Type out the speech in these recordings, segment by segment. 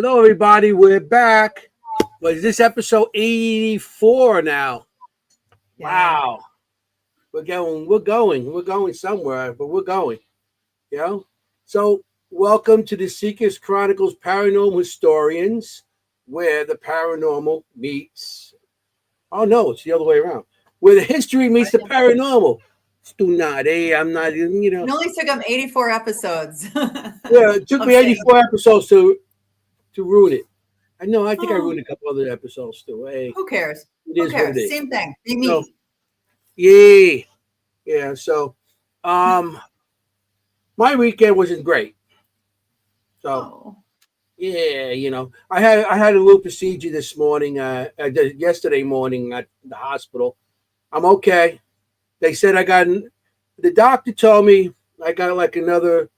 Hello, everybody. We're back. What is this episode 84 now? Yeah. Wow. We're going somewhere, but we're going. You know? So, welcome to the Seekers Chronicles Paranormal Historians, where the paranormal meets. Oh, no, it's the other way around. Where the history meets the paranormal. Do not, I'm not, It only took them 84 episodes. Yeah, it took me 84 episodes to ruin it. I know. I think I ruined a couple other episodes too. Hey, who cares? it is what it is. Same thing. You So, meet. yeah. So, my weekend wasn't great. So, I had a little procedure this morning. I did yesterday morning at the hospital. I'm okay. They said the doctor told me I got like another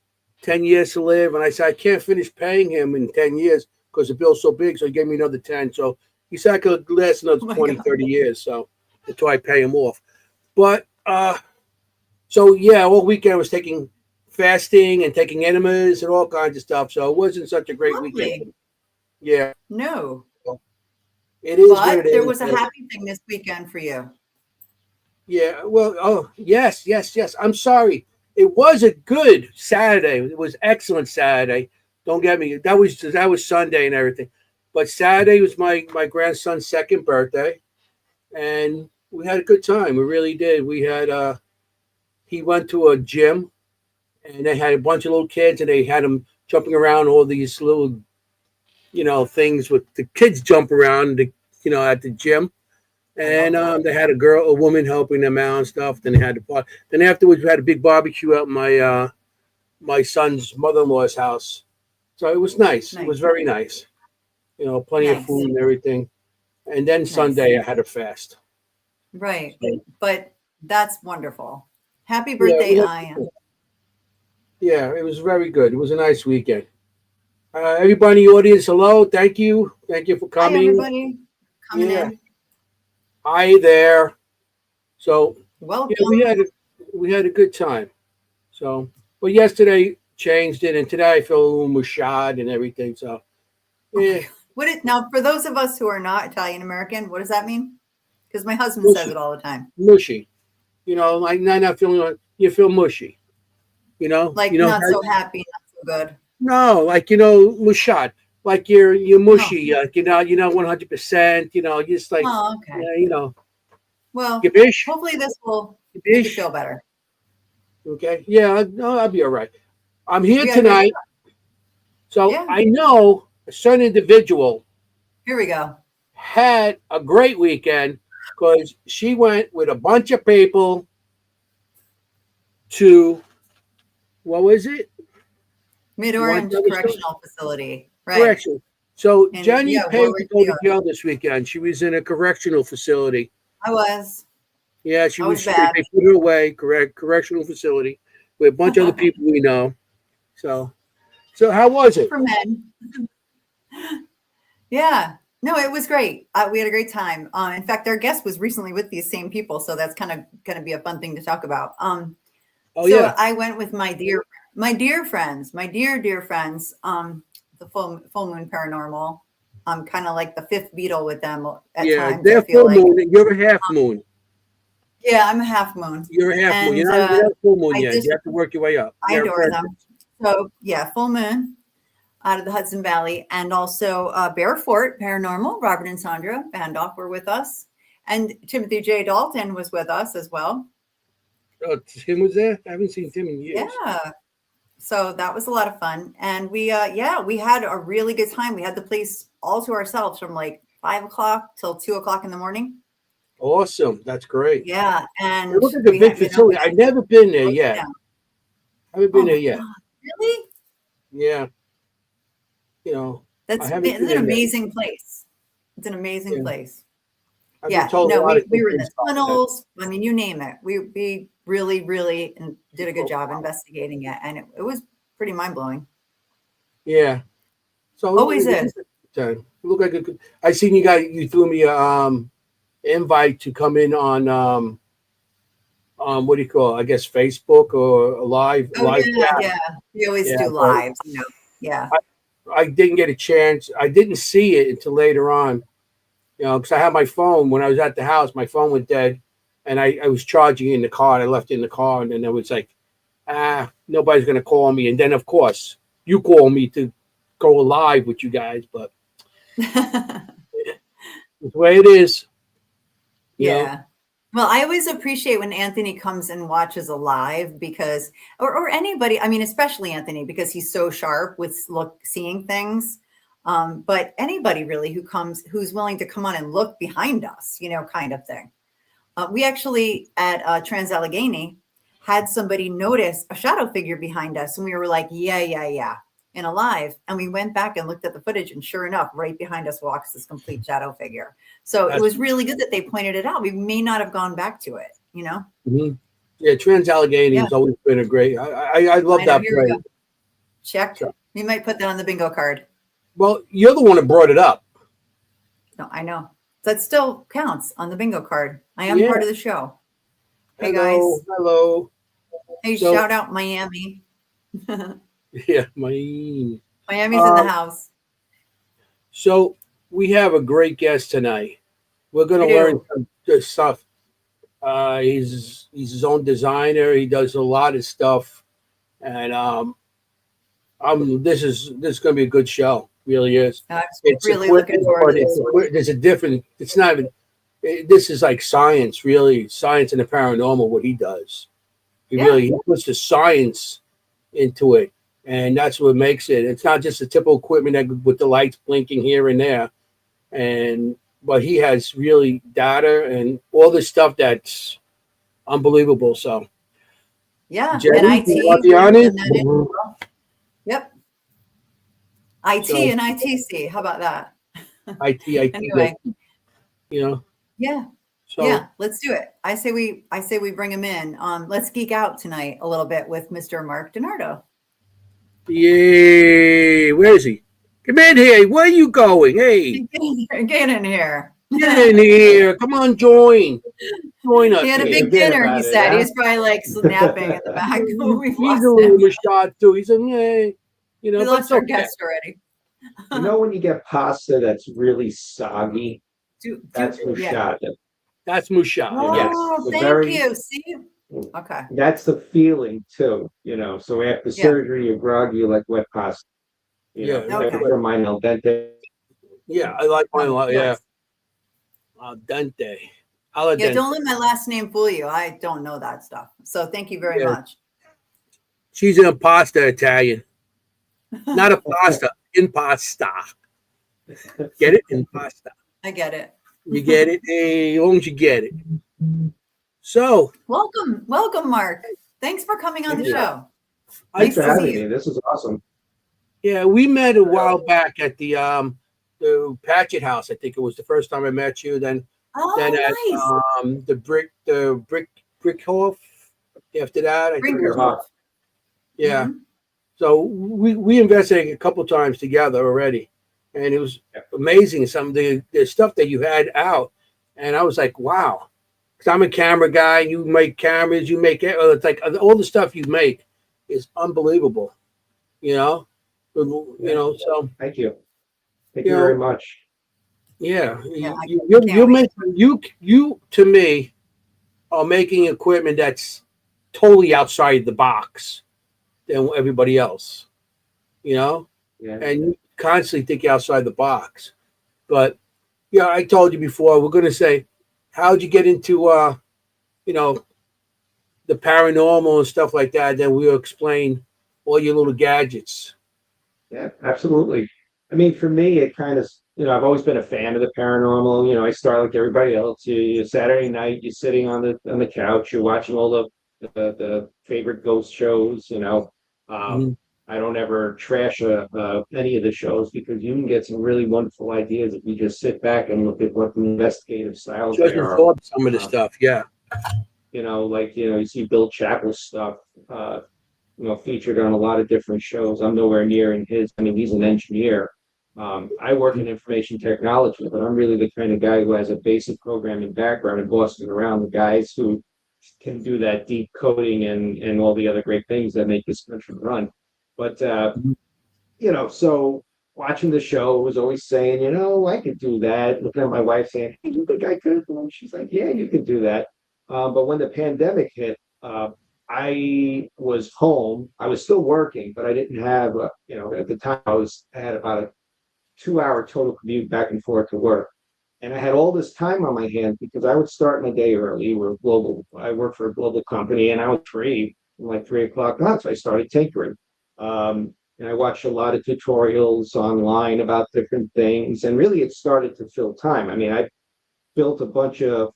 10 years to live, and I said I can't finish paying him in 10 years. Because the bill's so big, so he gave me another 10. So he said I could last another 20, 30 years. So until I pay him off. But all weekend I was taking fasting and taking enemas and all kinds of stuff. So it wasn't such a great weekend. Yeah. No. It is. But there was a happy thing this weekend for you. Yeah. Well, yes. I'm sorry. It was a good Saturday. It was excellent Saturday. Don't get me. That was Sunday and everything, but Saturday was my grandson's second birthday, and we had a good time. We really did. We had he went to a gym, and they had a bunch of little kids, and they had him jumping around all these little, things with the kids jump around, at the gym, and they had a woman helping them out and stuff. Then they had then afterwards we had a big barbecue at my son's mother-in-law's house. So it was nice. It was very nice. Plenty of food and everything. And then Sunday I had a fast. Right. So, but that's wonderful. Happy birthday, Ian. Yeah, it was very good. It was a nice weekend. Everybody in the audience, hello. Thank you. Thank you for coming. Hi, everybody. Coming in. Hi there. So welcome. We had a good time. So, but yesterday changed it, and today I feel a little mushad and everything. So, yeah. Now for those of us who are not Italian American, what does that mean? Because my husband says it all the time. Mushy, like not feeling. You feel mushy, like not so happy, not so good. No, like mushad, like you're mushy, like you're not 100%. You're just like, okay. Well, Gibish? Hopefully this will make you feel better. Okay, yeah, I'll be all right. I'm here tonight, so I know a certain individual. Here we go. Had a great weekend because she went with a bunch of people to, what was it? Mid-Orange Correctional Facility, right? Correctional. So Jenny paid to go to jail this weekend. She was in a correctional facility. I was. Yeah, she was bad. They put her away, correctional facility with a bunch of other people we know. So how was it? For men. Yeah. No, it was great. We had a great time. In fact, our guest was recently with these same people, so that's kind of going to be a fun thing to talk about. I went with my dear friends, the Full Moon Paranormal. I'm kind of like the fifth Beatle with them at times. They're full moon, and you're a half moon. Yeah, I'm a half moon. You're a half moon. You're not full moon yet. You have to work your way up. I adore them. So, full moon out of the Hudson Valley. And also Bear Fort Paranormal, Robert and Sandra Bandoff were with us. And Timothy J. Dalton was with us as well. Oh, Tim was there? I haven't seen Tim in years. Yeah. So that was a lot of fun. And we had a really good time. We had the place all to ourselves from like 5 o'clock till 2 o'clock in the morning. Awesome. That's great. Yeah. And look at the big facility. I've never been there yet. I haven't been there yet. Really? Yeah. It's an amazing place. It's an amazing place. We were in the tunnels. I mean, you name it. We really, really did a good job investigating it, and it was pretty mind blowing. Yeah. So always is. Look like I seen you threw me a invite to come in on what do you call it? I guess Facebook or a live. Yeah. We always do lives. Yeah. I didn't get a chance. I didn't see it until later on, because I had my phone when I was at the house. My phone went dead, and I was charging it in the car. And I left it in the car, and then it was like, nobody's gonna call me. And then of course you call me to go live with you guys, but it's the way it is. Yeah. Well, I always appreciate when Anthony comes and watches a live because, or anybody, I mean, especially Anthony, because he's so sharp with seeing things. But anybody really who comes, who's willing to come on and look behind us, kind of thing. We actually at Trans Allegheny had somebody notice a shadow figure behind us. And we were like, yeah, in a live. And we went back and looked at the footage. And sure enough, right behind us walks this complete shadow figure. So it was really good that they pointed it out. We may not have gone back to it, Mm-hmm. Yeah, Trans Allegheny has always been a great. I love that play. Check. So, we might put that on the bingo card. Well, you're the one that brought it up. No, I know. That still counts on the bingo card. I am part of the show. Hey, guys. Hello. Hey, shout out Miami. Yeah, Miami's in the house. So we have a great guest tonight. We're going to learn some good stuff. He's his own designer. He does a lot of stuff, and this is going to be a good show. Really is. It's really looking forward to this. There's a different. It's not even. This is like science, really. Science and the paranormal. What he does, he puts the science into it, and that's what makes it. It's not just the typical equipment with the lights blinking here and there, but he has really data and all this stuff that's unbelievable. So, Jenny, and IT. Yep. IT and ITC. How about that? IT. Anyway. Yeah. So, let's do it. I say we bring him in. Let's geek out tonight a little bit with Mr. Mark DiNardo. Yay! Where is he? Come in here. Where are you going? Hey, get in here. Get in here. Come on, join us. He had a big dinner. He said he's probably like snapping in the back. He's a little shot too. He's a we lost our guest already. When you get pasta that's really soggy, that's mushata. That's mushata. Oh, thank you. See? Okay. That's the feeling too, So after surgery, you're groggy, you like wet pasta. For mine al dente. Yeah, I like mine. Al dente. Don't let my last name fool you. I don't know that stuff. So thank you very much. She's an impasta Italian. Not a pasta, impasta. Get it? Impasta. I get it. You get it? Hey, as long as you get it. So welcome, Mark. Thanks for coming on the show. Thanks for having me. This is awesome. Yeah, we met a while back at the Patchett House. I think it was the first time I met you. Then at the Brickhoff. After that, I think it was, yeah. Mm-hmm. So we investigated a couple times together already, and it was amazing. Some of the stuff that you had out, and I was like, wow. Because I'm a camera guy. You make cameras. You make it. It's like all the stuff you make is unbelievable. So thank you. Thank you very much. Yeah, you to me are making equipment that's totally outside the box than everybody else. And you constantly think outside the box. But I told you before, we're going to say, how'd you get into the paranormal and stuff like that? Then we'll explain all your little gadgets. Yeah, absolutely. I mean, for me, it kind of, I've always been a fan of the paranormal. I start like everybody else. You Saturday night, you're sitting on the couch, you're watching all the favorite ghost shows. I don't ever trash any of the shows because you can get some really wonderful ideas if you just sit back and look at what the investigative styles are. Some of the stuff, yeah. You see Bill Chappell's stuff. Featured on a lot of different shows. I'm nowhere near in his. I mean, he's an engineer. I work in information technology, but I'm really the kind of guy who has a basic programming background and bosses around the guys who can do that deep coding and all the other great things that make this country run. But, so watching the show, was always saying, I could do that. Looking at my wife saying, hey, you think I could? And she's like, yeah, you could do that. But when the pandemic hit, I was home. I was still working, but I didn't have, at the time I had about a 2 hour total commute back and forth to work. And I had all this time on my hands because I would start my day early. I work for a global company, and I was free from like 3 o'clock on. So I started tinkering. And I watched a lot of tutorials online about different things. And really it started to fill time. I mean, I built a bunch of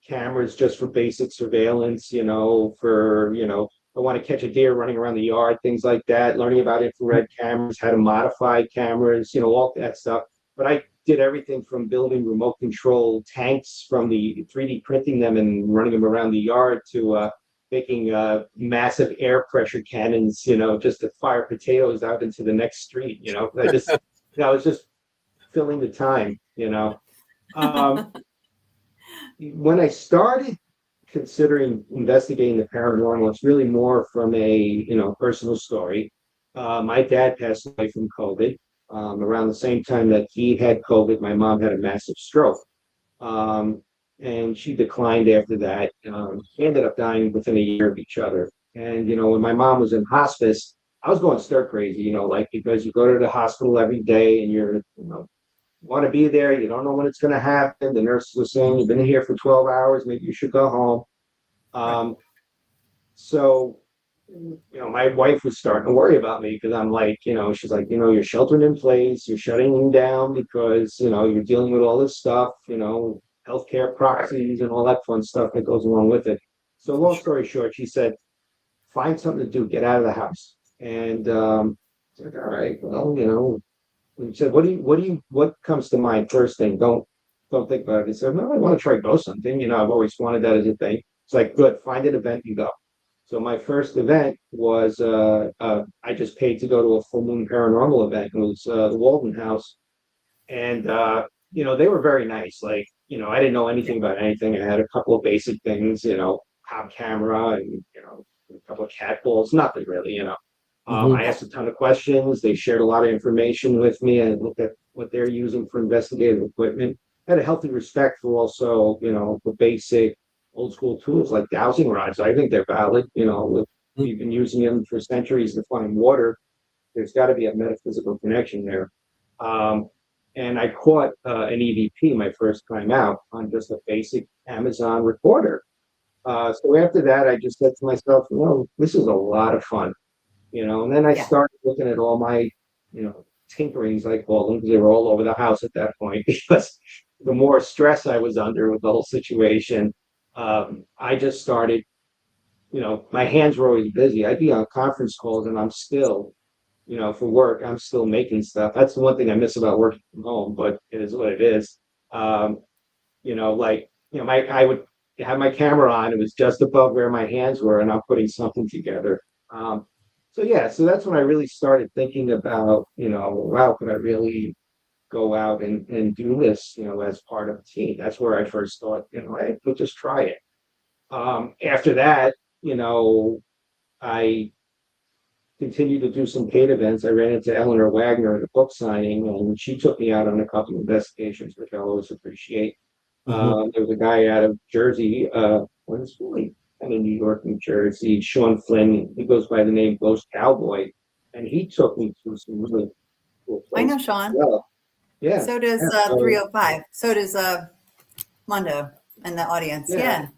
cameras just for basic surveillance, I want to catch a deer running around the yard, things like that, learning about infrared cameras, how to modify cameras, all that stuff. But I did everything from building remote control tanks from the 3D printing them and running them around the yard to making massive air pressure cannons, just to fire potatoes out into the next street. I was just filling the time. When I started considering investigating the paranormal, it's really more from a personal story. My dad passed away from COVID. Around the same time that he had COVID, my mom had a massive stroke. And she declined after that. She ended up dying within a year of each other. And, when my mom was in hospice, I was going stir crazy, because you go to the hospital every day and you're, want to be there. You don't know when it's going to happen. The nurses were saying, you've been here for 12 hours. Maybe you should go home. So, my wife was starting to worry about me because I'm like, she's like, you're sheltering in place. You're shutting down because, you're dealing with all this stuff, healthcare proxies and all that fun stuff that goes along with it. So long story short, she said, find something to do, get out of the house. And it's like, all right, well, and she said, what comes to mind first thing? Don't think about it. He said, no, I want to try ghost hunting. I've always wanted that as a thing. It's like, good, find an event and go. So my first event was I just paid to go to a full moon paranormal event. It was the Walden House. And they were very nice. Like, I didn't know anything about anything. I had a couple of basic things, pop camera and a couple of cat balls, nothing really. I asked a ton of questions. They shared a lot of information with me. I looked at what they're using for investigative equipment. I had a healthy respect for also, the basic old school tools like dowsing rods. I think they're valid. We've been using them for centuries to find water. There's got to be a metaphysical connection there. And I caught an EVP my first time out on just a basic Amazon recorder. So after that, I just said to myself, this is a lot of fun. And then I started looking at all my, tinkerings, I call them, because they were all over the house at that point, because the more stress I was under with the whole situation, I just started, my hands were always busy. I'd be on conference calls and I'm still, for work, I'm still making stuff. That's the one thing I miss about working from home, but it is what it is. I would have my camera on, it was just above where my hands were, and I'm putting something together. So that's when I really started thinking about, wow, could I really go out and do this, as part of a team? That's where I first thought, hey, we'll just try it. After that, I continued to do some paid events. I ran into Eleanor Wagner at a book signing, and she took me out on a couple of investigations, which I always appreciate. There was a guy out of Jersey, really kind of New York, New Jersey, Sean Flynn. He goes by the name Ghost Cowboy, and he took me through some really cool places. I know Sean. Well. Yeah. So does 305. So does Mondo and the audience. Yeah.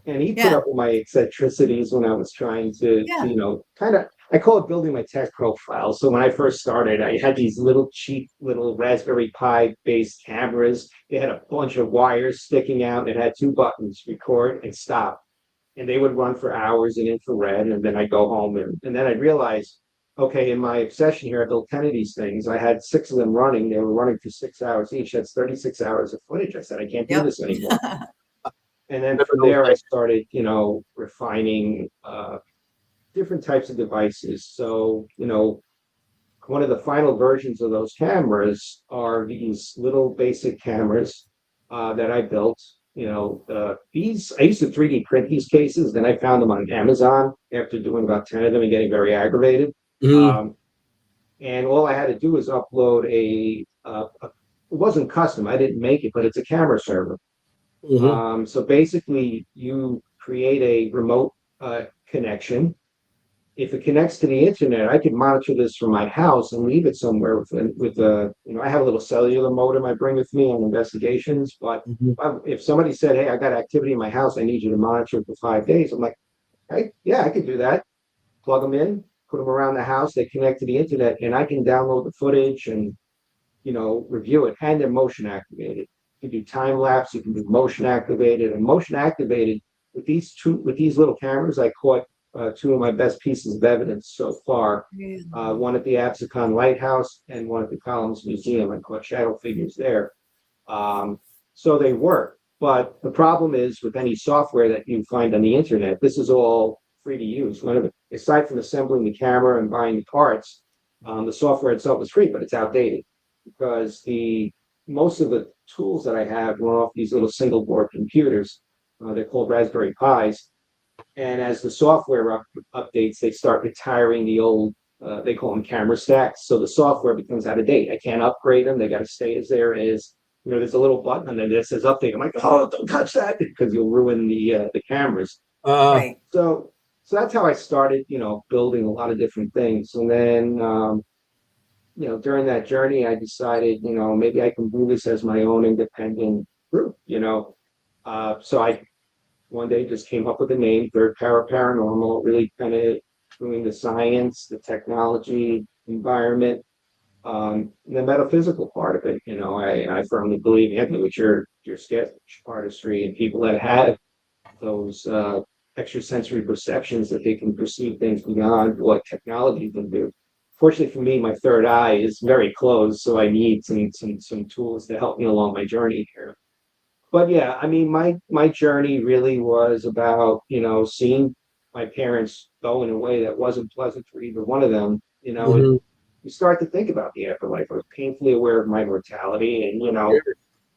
And he put up with my eccentricities when I was trying to kind of, I call it building my tech profile. So when I first started, I had these little cheap little Raspberry Pi based cameras. They had a bunch of wires sticking out. It had 2 buttons, record and stop. And they would run for hours in infrared. And then I'd go home and then I'd realize, okay, in my obsession here, I built 10 of these things. I had 6 of them running. They were running for 6 hours each. That's 36 hours of footage. I said, I can't do this anymore. And then from there, I started, refining different types of devices. So, one of the final versions of those cameras are these little basic cameras that I built. These, I used to 3D print these cases. Then I found them on Amazon after doing about 10 of them and getting very aggravated. and all I had to do was upload it wasn't custom. I didn't make it, but it's a camera server. So basically, you create a remote connection. If it connects to the internet, I could monitor this from my house and leave it somewhere with a, I have a little cellular modem I bring with me on investigations. But if somebody said, "Hey, I got activity in my house, I need you to monitor it for 5 days," I'm like, "Hey, yeah, I could do that." Plug them in, put them around the house. They connect to the internet, and I can download the footage and review it. And they're motion activated. You can do time lapse. You can do motion activated. And motion activated with these little cameras, I caught two of my best pieces of evidence so far. One at the Absecon Lighthouse and one at the Collins Museum. I caught shadow figures there. So they work. But the problem is with any software that you find on the internet, this is all free to use. Aside from assembling the camera and buying the parts, the software itself is free, but it's outdated because most of the tools that I have run off these little single board computers. They're called Raspberry Pis. And as the software updates, they start retiring the old, they call them camera stacks. So the software becomes out of date. I can't upgrade them. They got to stay as there is. There's a little button and then it says update. I'm like, oh, don't touch that because you'll ruin the cameras. Right. So that's how I started, building a lot of different things. And then, during that journey, I decided, maybe I can do this as my own independent group, So I one day just came up with a name, Third Power Paranormal, really kind of doing the science, the technology, environment, the metaphysical part of it. I firmly believe, Anthony, with your sketch artistry and people that have those extrasensory perceptions that they can perceive things beyond what technology can do. Fortunately for me, my third eye is very closed, so I need some tools to help me along my journey here. But yeah, I mean, my journey really was about, seeing my parents go in a way that wasn't pleasant for either one of them, and you start to think about the afterlife. I was painfully aware of my mortality and,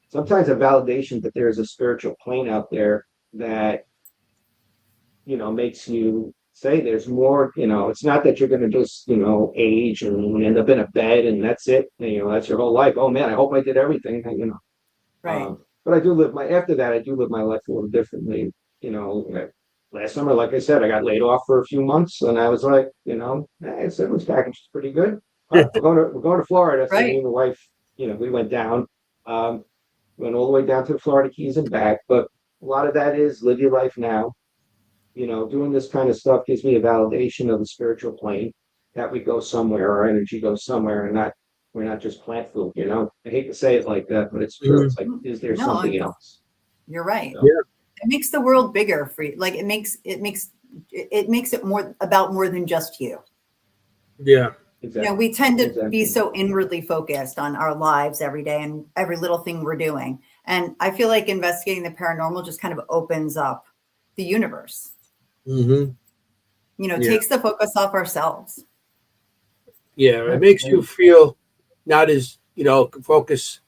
sometimes a validation that there's a spiritual plane out there that, makes you say there's more, it's not that you're going to just, age and end up in a bed and that's it. That's your whole life. Oh man, I hope I did everything, Right. But I do after that, I do live my life a little differently. Last summer, like I said, I got laid off for a few months and I was like, hey, severance package is pretty good. We're going to Florida. So me and the wife, we went down, went all the way down to the Florida Keys and back. But a lot of that is live your life now. Doing this kind of stuff gives me a validation of the spiritual plane that we go somewhere, our energy goes somewhere, and we're not just plant food. I hate to say it like that, but it's true. It's like, is there something else? You're right. Yeah. It makes the world bigger for you. Like it makes it more about more than just you. Yeah. Exactly. We tend to be so inwardly focused on our lives every day and every little thing we're doing. And I feel like investigating the paranormal just kind of opens up the universe. Takes the focus off ourselves. Yeah, it makes you feel not as, focus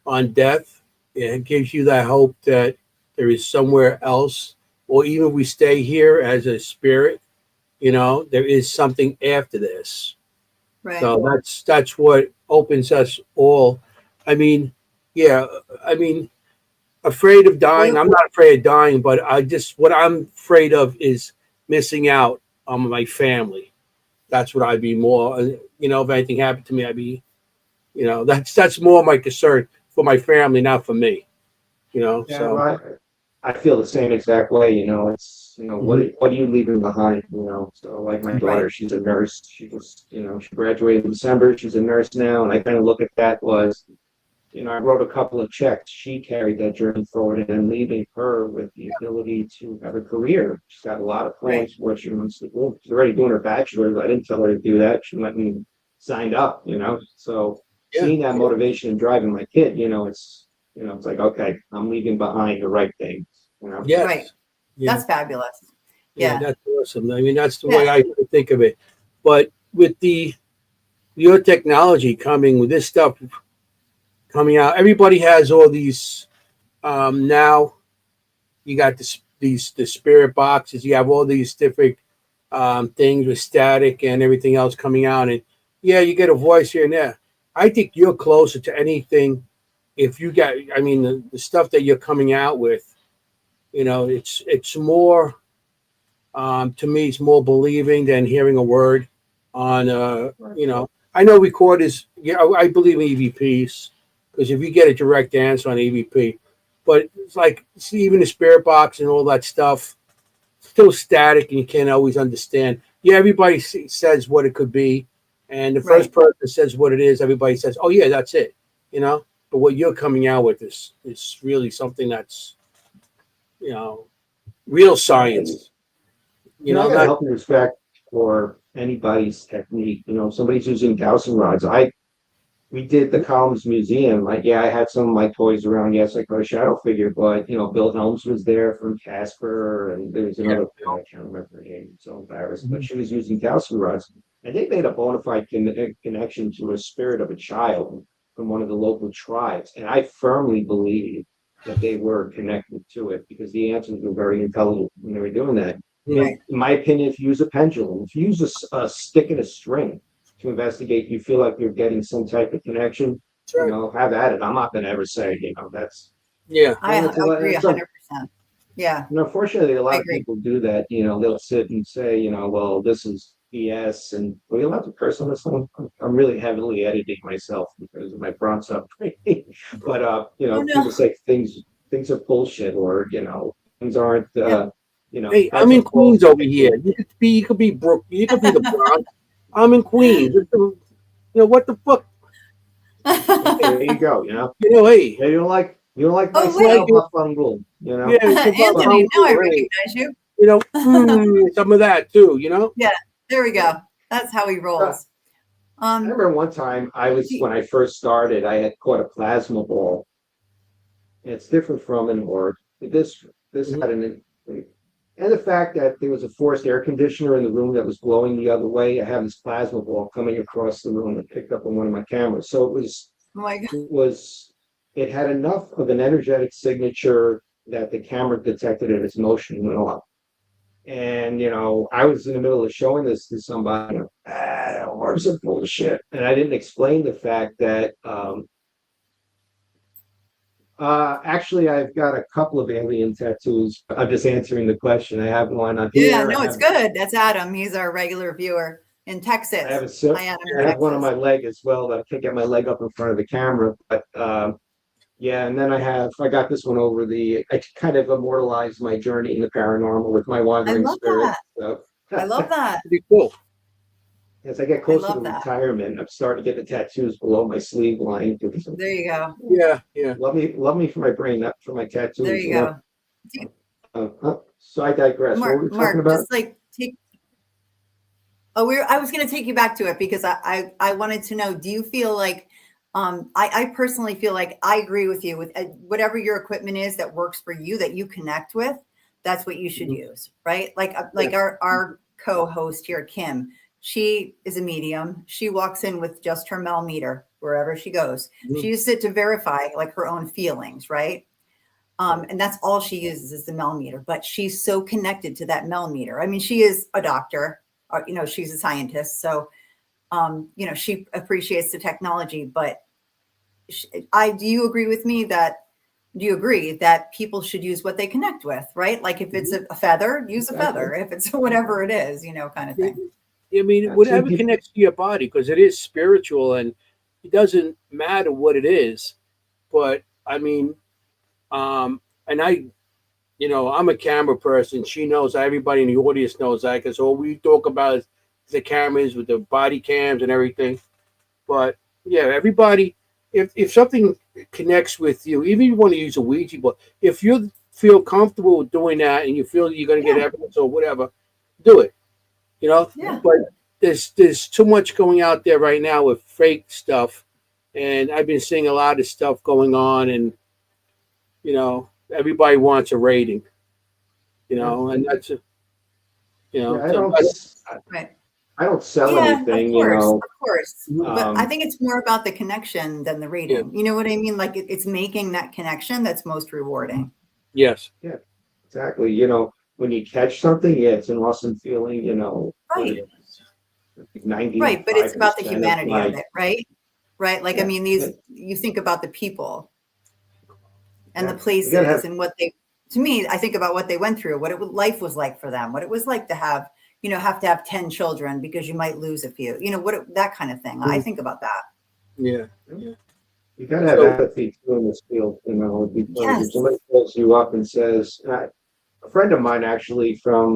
on death. It gives you that hope that there is somewhere else, or even if we stay here as a spirit, there is something after this. Right. So that's what opens us all. I mean, afraid of dying. I'm not afraid of dying, but what I'm afraid of is missing out on my family. That's what I'd be more, if anything happened to me, I'd be, that's more my concern for my family, not for me, Yeah, so. well, I feel the same exact way, it's, what are you leaving behind, so like my daughter, she's a nurse, she was, she graduated in December, she's a nurse now, and I kind of look at that was, I wrote a couple of checks. She carried that journey forward and leaving her with the ability to have a career. She's got a lot of plans for what she wants to do. She's already doing her bachelor's. I didn't tell her to do that. She let me signed up, So seeing that motivation and driving my kid, it's like, okay, I'm leaving behind the right things, Yes. Right. Yeah. That's fabulous. Yeah, that's awesome. I mean, that's the way I think of it. But with your technology coming, with this stuff coming out, everybody has all these. Now, you got the spirit boxes. You have all these different things with static and everything else coming out, and yeah, you get a voice here and there. I think you're closer to anything. If you got, I mean, the stuff that you're coming out with, it's more. To me, it's more believing than hearing a word on. I know recorders. Yeah, I believe in EVPs because if you get a direct answer on EVP, but it's like see, even the spirit box and all that stuff, still static, and you can't always understand. Yeah, everybody says what it could be, and the first Right. person says what it is. Everybody says, "Oh yeah, that's it," you know. But what you're coming out with is really something that's you know real science. I got to Not help and respect for anybody's technique. If somebody's using dowsing rods. We did the Columns Museum. Like, yeah, I had some of my toys around. Yes, I caught a shadow figure, but Bill Helms was there from Casper, and there was another. I can't remember her name. I'm so embarrassed, but she was using dowsing rods, and they made a bona fide connection to a spirit of a child from one of the local tribes, and I firmly believe that they were connected to it because the answers were very intelligent when they were doing that. Right. In my opinion, if you use a pendulum, if you use a stick and a string to investigate, you feel like you're getting some type of connection, right. have at it. I'm not going to ever say, that's. Yeah. I agree 100%. Yeah. And unfortunately, a lot I of agree. people do that. They'll sit and say, well, this is BS. And are you allowed to curse on this one? I'm really heavily editing myself because of my bronze upbringing. But, Oh, no. people say things are bullshit or, things aren't, Yeah. Hey, I'm that's in a false Queens over here. expectation. You could be Brook. You could be the Bronx. I'm in Queens. What the fuck? There you go. Hey. Yeah, you don't like my Oh, wait. style, Huff on Rule, Yeah, it's about Anthony, now I hey. recognize you. Some of that too. Yeah, there we go. That's how he rolls. I remember one time when I first started, I had caught a plasma ball. And it's different from an orb. This had and the fact that there was a forced air conditioner in the room that was blowing the other way. I had this plasma ball coming across the room and picked up on one of my cameras. So Oh my God. it had enough of an energetic signature that the camera detected it as motion and went off. And I was in the middle of showing this to somebody. Orbs are bullshit, and I didn't explain the fact that actually I've got a couple of alien tattoos. I'm just answering the question. I have one on here. Yeah, no, it's good. That's Adam. He's our regular viewer in Texas. I have one on my leg as well that I can't get my leg up in front of the camera, but yeah, and then I got this one I kind of immortalized my journey in the paranormal with my wandering spirit. So. I love that. Pretty cool. As I get closer to retirement, I'm starting to get the tattoos below my sleeve line. There you go. Yeah. Love me for my brain, not for my tattoos. There you go. So I digress. What were we talking about? Just like I was going to take you back to it because I wanted to know, do you feel like, I personally feel like I agree with you with whatever your equipment is that works for you, that you connect with, that's what you should use, right? Like our co-host here, Kim, she is a medium. She walks in with just her millimeter wherever she goes. She uses it to verify like her own feelings, right? And that's all she uses is the millimeter, but she's so connected to that millimeter. I mean, she is a doctor, she's a scientist. So, she appreciates the technology, but do you agree with me do you agree that people should use what they connect with, right? Like if it's a feather, use a feather. If it's whatever it is, kind of thing. I mean, whatever connects to your body, because it is spiritual and it doesn't matter what it is. But I mean, and I'm a camera person. She knows, everybody in the audience knows that, because all we talk about is the cameras with the body cams and everything. But yeah, everybody, if something connects with you, even if you want to use a Ouija board, if you feel comfortable with doing that and you feel you're going to get evidence or whatever, do it. Yeah. But there's too much going out there right now with fake stuff, and I've been seeing a lot of stuff going on, and everybody wants a rating, and that's I don't sell anything, Of course. But I think it's more about the connection than the rating. Yeah. You know what I mean? Like it's making that connection that's most rewarding. Yes. Yeah, exactly. When you catch something, it's an awesome feeling, Right. 90 Right, but it's about the humanity of it, right? Right. Like, yeah, I mean, you think about the people and the places and what they, to me, I think about what they went through, what life was like for them, what it was like to have, have to have 10 children because you might lose a few, that kind of thing. I think about that. Yeah. You got to have empathy too in this field, because if somebody calls you up and says, a friend of mine actually from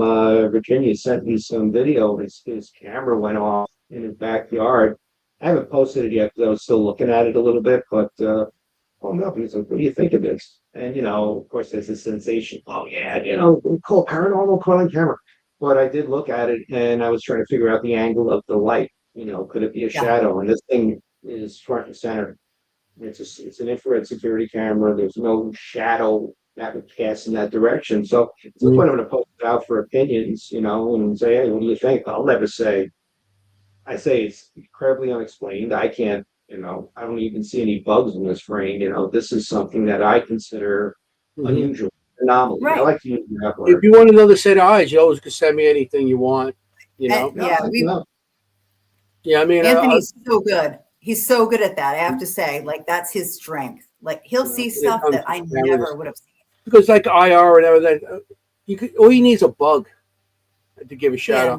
Virginia sent me some video. His camera went off in his backyard. I haven't posted it yet because I was still looking at it a little bit, but phoned up and he's like, "What do you think of this?" And of course, there's a sensation. Oh yeah, we call paranormal calling camera. But I did look at it and I was trying to figure out the angle of the light. Could it be a shadow? And this thing is front and center. It's an infrared security camera. There's no shadow that would cast in that direction. So it's the point I'm going to post it out for opinions, and say, hey, what do you think? I'll never say. I say it's incredibly unexplained. I can't, I don't even see any bugs in this frame. This is something that I consider unusual, anomaly. Right. I like to use that word. If you want another set of eyes, you always can send me anything you want. Yeah, I mean, Anthony's so good. He's so good at that. I have to say, like, that's his strength. Like, he'll see stuff that I never would have seen. Because like IR and everything, all you need is a bug to give a shadow.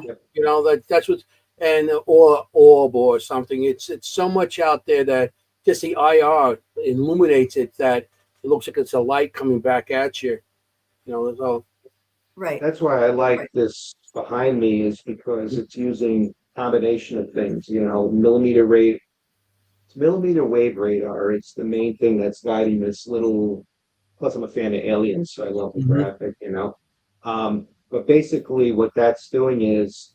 That's what, and or orb or something. It's so much out there that just the IR illuminates it that it looks like it's a light coming back at you. So. Right. That's why I like this behind me, is because it's using combination of things. Millimeter wave radar. It's the main thing that's guiding this little. Plus, I'm a fan of aliens, so I love the graphic. But basically, what that's doing is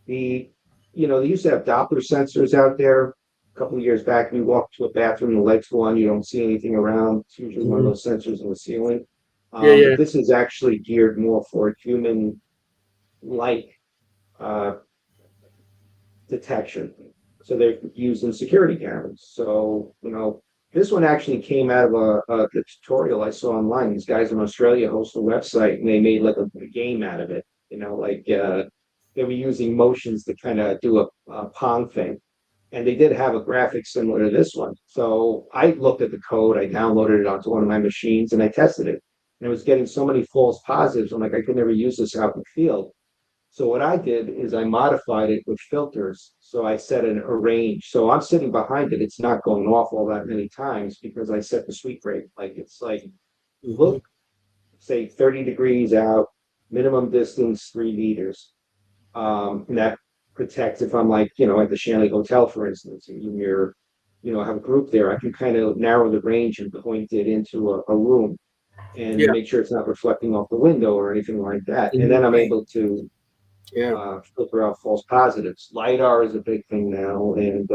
they used to have Doppler sensors out there. A couple of years back, you walk to a bathroom, the lights go on, you don't see anything around. It's usually one of those sensors in the ceiling. But this is actually geared more for human-like detection. So they're using security cameras. So, this one actually came out of a tutorial I saw online. These guys in Australia host a website and they made like a game out of it. They were using motions to kind of do a Pong thing. And they did have a graphic similar to this one. So I looked at the code, I downloaded it onto one of my machines and I tested it. And it was getting so many false positives. I'm like, I could never use this out in the field. So what I did is I modified it with filters. So I set a range. So I'm sitting behind it. It's not going off all that many times because I set the sweep rate. Like it's like, look, say 30 degrees out, minimum distance 3 meters. And that protects if I'm like, at the Shanley Hotel, for instance, and you're, have a group there, I can kind of narrow the range and point it into a room and make sure it's not reflecting off the window or anything like that. And then I'm able to filter out false positives. LiDAR is a big thing now, and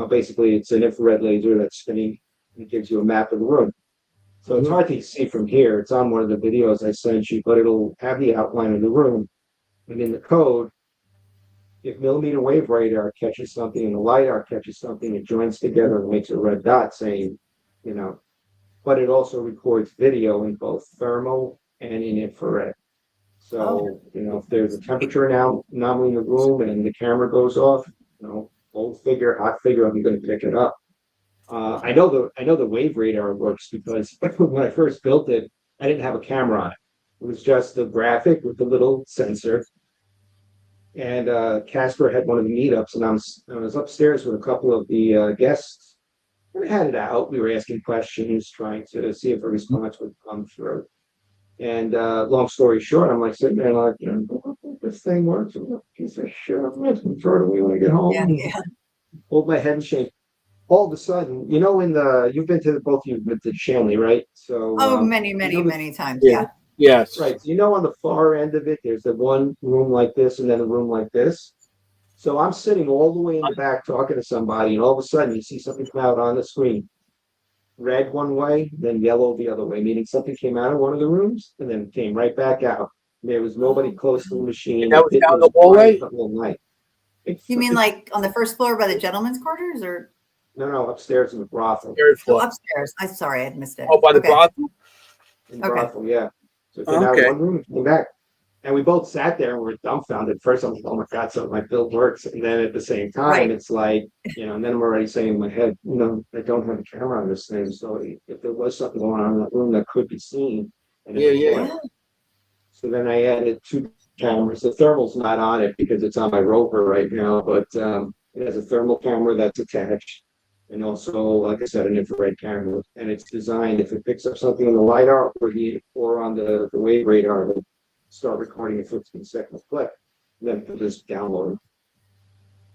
basically it's an infrared laser that's spinning and it gives you a map of the room. So it's hard to see from here. It's on one of the videos I sent you, but it'll have the outline of the room. And in the code, if millimeter wave radar catches something and the LiDAR catches something, it joins together and makes a red dot saying, but it also records video in both thermal and in infrared. So, if there's a temperature anomaly in the room and the camera goes off, old figure, hot figure, I'm going to pick it up. I know the wave radar works because when I first built it, I didn't have a camera on it. It was just the graphic with the little sensor. And Casper had one of the meetups, and I was upstairs with a couple of the guests. We had it out. We were asking questions, trying to see if a response would come through. And long story short, I'm like sitting there like, this thing works. I'm a piece of shit. I'm sure we want to get home. Yeah. Hold my head and shake. All of a sudden, you've been to both of you have been to Shanley, right? So many times. Yeah. Yes. Right. So, on the far end of it, there's the one room like this and then a room like this. So I'm sitting all the way in the back talking to somebody, and all of a sudden you see something come out on the screen. Red one way, then yellow the other way, meaning something came out of one of the rooms and then came right back out. There was nobody close to the machine. And that was down the hallway? You mean like on the first floor by the gentleman's quarters, or? No, upstairs in the brothel. Upstairs. I'm sorry, I missed it. Oh, by the brothel? In the brothel, yeah. So it came out of one room and came back. And we both sat there and were dumbfounded. First, I'm like, oh my God, so my build works. And then at the same time, Right. it's like, and then I'm already saying in my head, I don't have a camera on this thing. So if there was something going on in that room that could be seen and Yeah, yeah. Yeah. so then I added two cameras. The thermal's not on it because it's on my rover right now, but it has a thermal camera that's attached. And also, like I said, an infrared camera. And it's designed, if it picks up something on the LiDAR or on the wave radar, it'll start recording a 15-second clip. Then it'll just download it.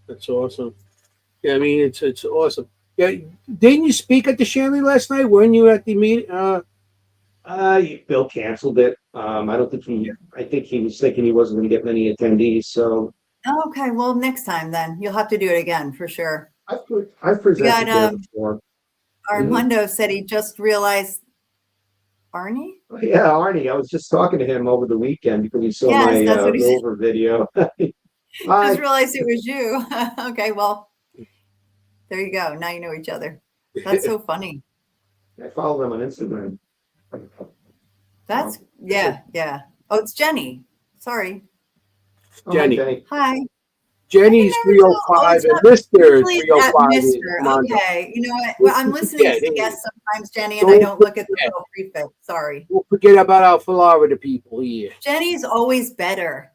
That's awesome. Yeah, I mean it's awesome. Yeah, didn't you speak at the Shanley last night? Weren't you at the meeting? Bill canceled it. I don't think I think he was thinking he wasn't going to get many attendees. So Okay. Well, next time then you'll have to do it again for sure. I've presented there before. Armando said he just realized Arnie? Yeah, Arnie. I was just talking to him over the weekend because he saw my that's what he said. rover video. Just realized it was you. Okay, well, there you go. Now you know each other. That's so funny. I follow him on Instagram. That's yeah. Oh, it's Jenny. Sorry. Jenny. Jenny. Hi. Jenny's 305 and Mr. 305 is Mr. Armando. Okay. You know what? Well, I'm listening to the guests sometimes, Jenny, and I don't look at the little prefix. Sorry. Don't forget about our Florida people here. Jenny's always better.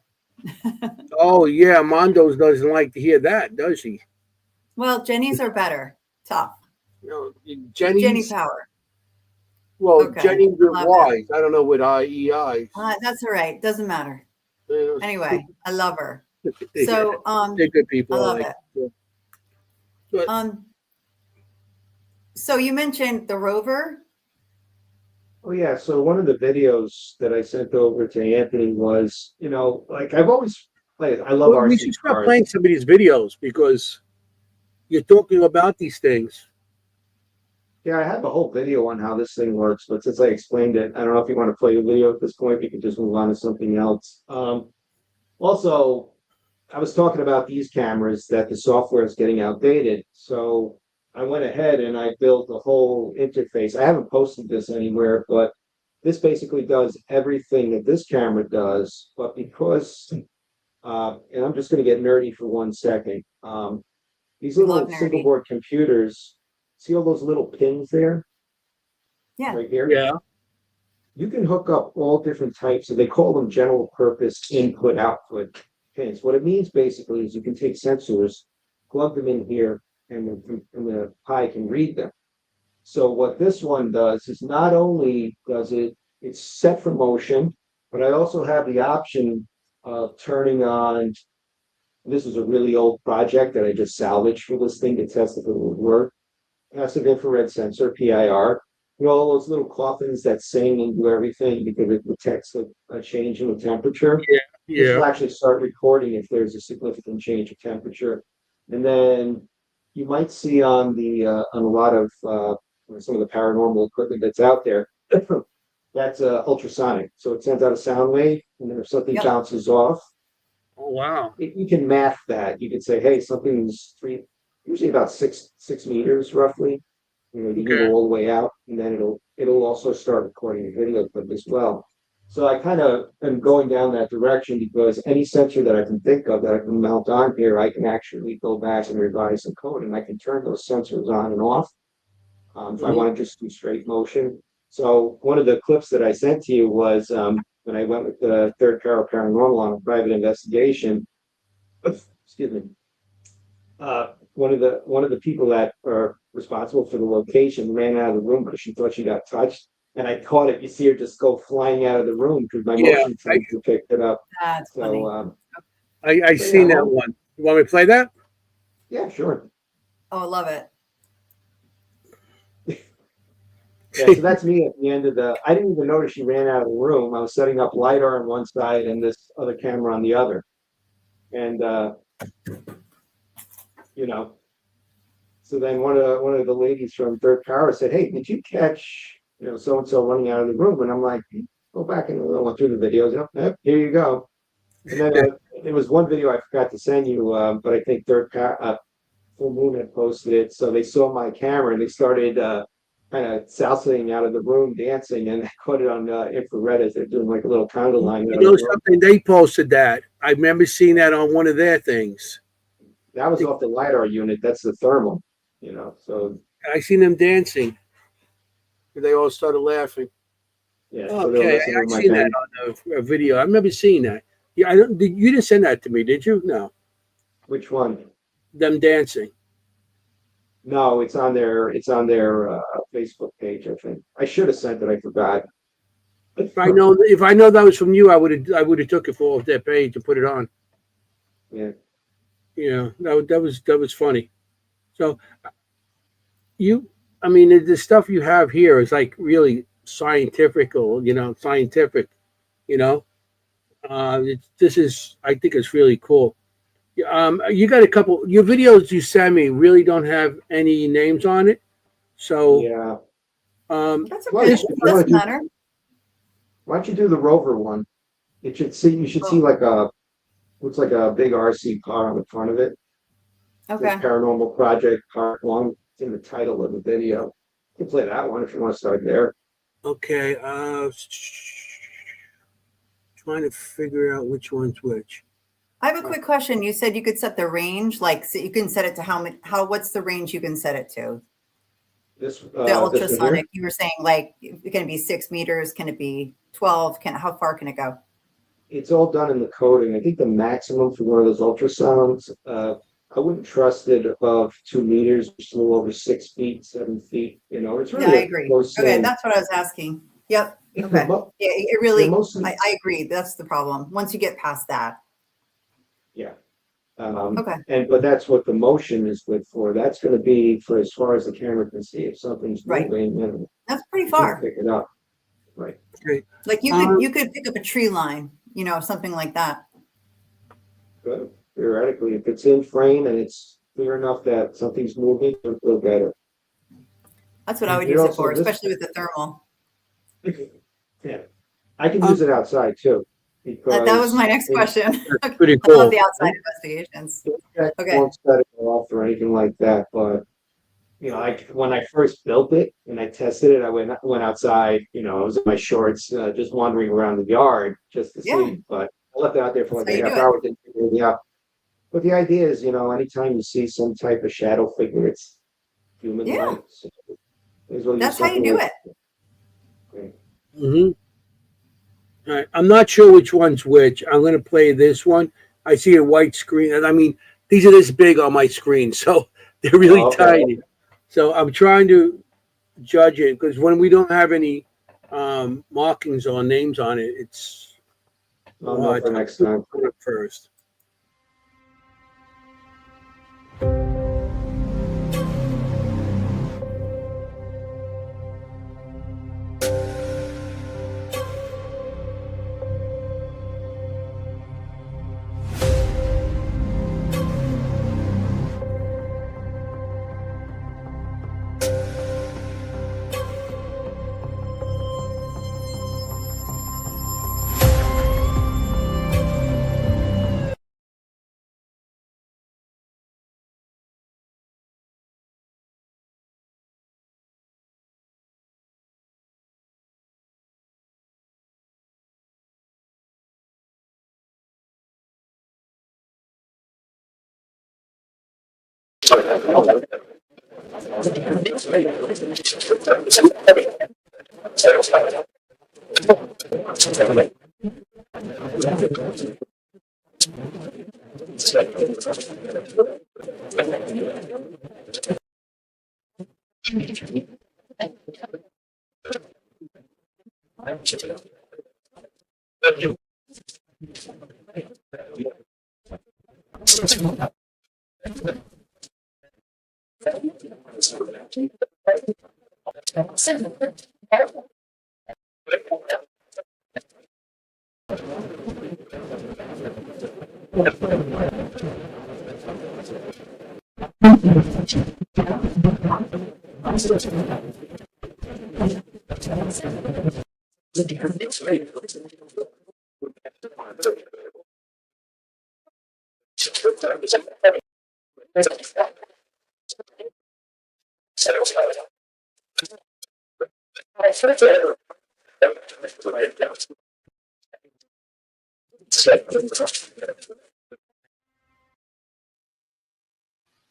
Oh yeah, Mondo's doesn't like to hear that, does he? Well, Jenny's are better. Tough. No, Jenny Power. Well, Okay. Jenny's with Y's. I don't know what IEI. That's all right. Doesn't matter. Anyway, I love her. Yeah. So They're good people. I love it. Yeah. So you mentioned the rover. Oh yeah. So one of the videos that I sent over to Anthoiny was, like I've always played. I love RC We should start cars. playing some of these videos because you're talking about these things. Yeah, I have a whole video on how this thing works, but since I explained it, I don't know if you want to play the video at this point. We can just move on to something else. Also, I was talking about these cameras that the software is getting outdated. So I went ahead and I built a whole interface. I haven't posted this anywhere, but this basically does everything that this camera does. But because, and I'm just going to get nerdy for 1 second. These little single board computers, see all those little pins there? Yeah. Right here? Yeah. You can hook up all different types, and they call them general purpose input output pins. What it means basically is you can take sensors, plug them in here, and the Pi can read them. So what this one does is not only does it's set for motion, but I also have the option of turning on. This is a really old project that I just salvaged for this thing to test if it would work. Passive infrared sensor, PIR. All those little coffins that sing and do everything because it detects a change in the temperature. This will actually start recording if there's a significant change of temperature. And then you might see on a lot of some of the paranormal equipment that's out there, that's ultrasonic. So it sends out a sound wave, and then if something bounces off, oh wow, you can math that. You can say, hey, something's usually about six meters roughly. You can go all the way out, and then it'll also start recording a video clip as well. So I kind of am going down that direction because any sensor that I can think of that I can mount on here, I can actually go back and revise the code, and I can turn those sensors on and off if I want to just do straight motion. So one of the clips that I sent to you was when I went with the Third Paranormal on a private investigation. Excuse me. One of the people that are responsible for the location ran out of the room because she thought she got touched, and I caught it. You see her just go flying out of the room because my motion sensor picked it up. That's funny. I seen that one. You want me to play that? Yeah, sure. Oh, I love it. Yeah, so that's me at the end of I didn't even notice she ran out of the room. I was setting up LiDAR on one side and this other camera on the other. And so then one of the ladies from Third Power said, hey, did you catch so and so running out of the room? And I'm like, go back and went through the videos. Yep, here you go. And then there was one video I forgot to send you, but I think Full Moon had posted it. So they saw my camera and they started kind of salsaing out of the room, dancing, and they caught it on infrared as they're doing like a little conga line You out of know the room. something? They posted that. I remember seeing that on one of their things. That was off the LiDAR unit. That's the thermal, So I seen them dancing. They all started laughing. yeah, so they're Okay, messing I with my seen that band. on a video. I remember seeing that. Yeah, I don't. You didn't send that to me, did you? No, Which one? them dancing. No, it's on their Facebook page, I think. I should have sent it, I forgot. If I know that was from you, I would have took it off their page and put it on. Yeah. You know, that was funny. So you, I mean, the stuff you have here is like really scientific, scientific. You know, this is, I think it's really cool. You got a couple. Your videos you send me really don't have any names on it. So, Yeah. That's Well, okay. if this It you want doesn't to do, matter. why don't you do the Rover one? You should see Oh, like looks like a big RC car on the front of it. Says okay. Paranormal Project Part One. It's in the title of the video. You can play that one if you want to start there. okay. Trying to figure out which one's which. I have a quick question. You said you could set the range, like so you can set it to what's the range you can set it to? This The this one here. ultrasonic, you were saying like, can it be 6 meters? Can it be 12? How far can it go? It's all done in the coding. I think the maximum for one of those ultrasounds, I wouldn't trust it above 2 meters, just a little over 6 feet, 7 feet. It's Yeah, I really a agree. close Okay, thing. that's what I was asking. Yep. They're Okay. Yeah, it they're really, mostly, I agree. That's the problem. Once you get past that. yeah. Okay. But that's what the motion is good for. That's going to be for as far as the camera can see. If something's Right. moving, then That's pretty you can far. pick it up. Right. Okay. Like you Um, could pick up a tree line, something like that. Good. Theoretically, if it's in frame and it's clear enough that something's moving, it'll feel better. That's what I And would it use it also for, this especially with the thermal. yeah. I can use um, it outside too That was because my next question. that's I pretty love cool. the outside investigations. I Okay. won't set it off or anything like that. But when I first built it and I tested it, I went outside. I was in my shorts, just wandering around the yard just to Yeah, see. But I left it out there for that's like how a you do half it. hour, didn't figure anything out. But the idea is, anytime you see some type of shadow figure, it's human Yeah, like. So may as well use that's how you something do like. it. Okay. Mm-hmm. All right. I'm not sure which one's which. I'm going to play this one. I see a white screen, and I mean, these are this big on my screen, so they're really Oh, okay. tiny. So I'm trying to judge it because when we don't have any markings or names on it, it's I'll know hard. for I'll next put time. it first.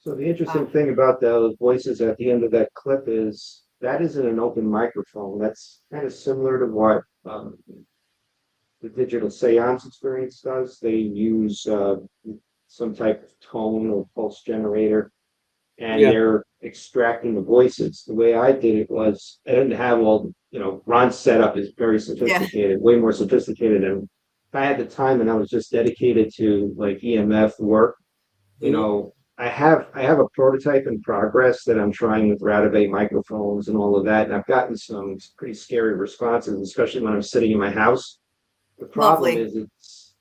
So the interesting thing about those voices at the end of that clip is that isn't an open microphone. That's kind of similar to what the digital seance experience does. They use some type of tone or pulse generator, and Yeah. they're extracting the voices. The way I did it was I didn't have all, Ron's setup is very sophisticated, way more sophisticated. And if I had the time and I was just dedicated to like EMF work, I have a prototype in progress that I'm trying with Radivate microphones and all of that. And I've gotten some pretty scary responses, especially when I'm sitting in my house. The problem Lovely. is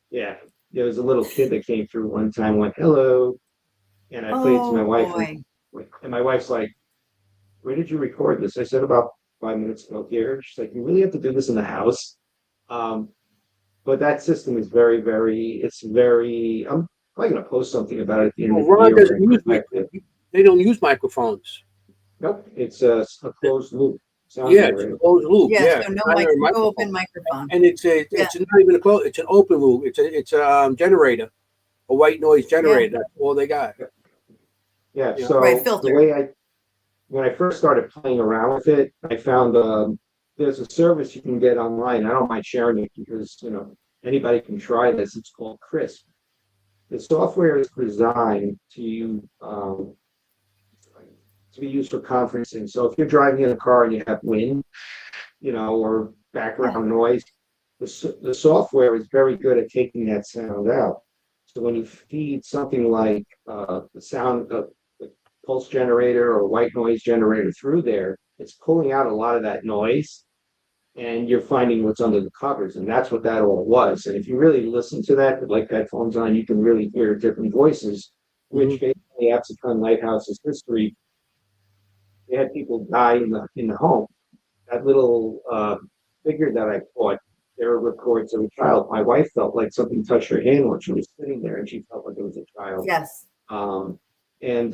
there was a little kid that came through one time, went, hello. And I played it to my Oh wife, boy. and my wife's like, where did you record this? I said, about 5 minutes ago here. She's like, you really have to do this in the house. Um, but that system is very, very, it's very, I'm probably going to post something about it at the end Well, of the Ron year when doesn't I use. perfect it. They don't use microphones. Nope, it's a closed loop sound Yeah, it's a generator. closed loop. Yeah, Yeah, so no not a no microphone. open microphone. And it's Yeah. not even a close. It's an open loop. It's a generator, a white noise Yeah. generator. That's all they got. Yeah, Yeah. Right, so the filter. way when I first started playing around with it, I found there's a service you can get online. I don't mind sharing it because anybody can try this. It's called Crisp. The software is designed to be used for conferencing. So if you're driving in a car and you have wind, or background noise, the software is very good at taking that sound out. So when you feed something like the sound of the pulse generator or white noise generator through there, it's pulling out a lot of that noise, and you're finding what's under the covers, and that's what that all was. And if you really listen to that with like headphones on, you can really hear different voices, which basically Absecon Lighthouse's history. They had people die in the home. That little figure that I caught, there were reports of a child. My wife felt like something touched her hand when she was sitting there, and she felt like it was a child. Yes. And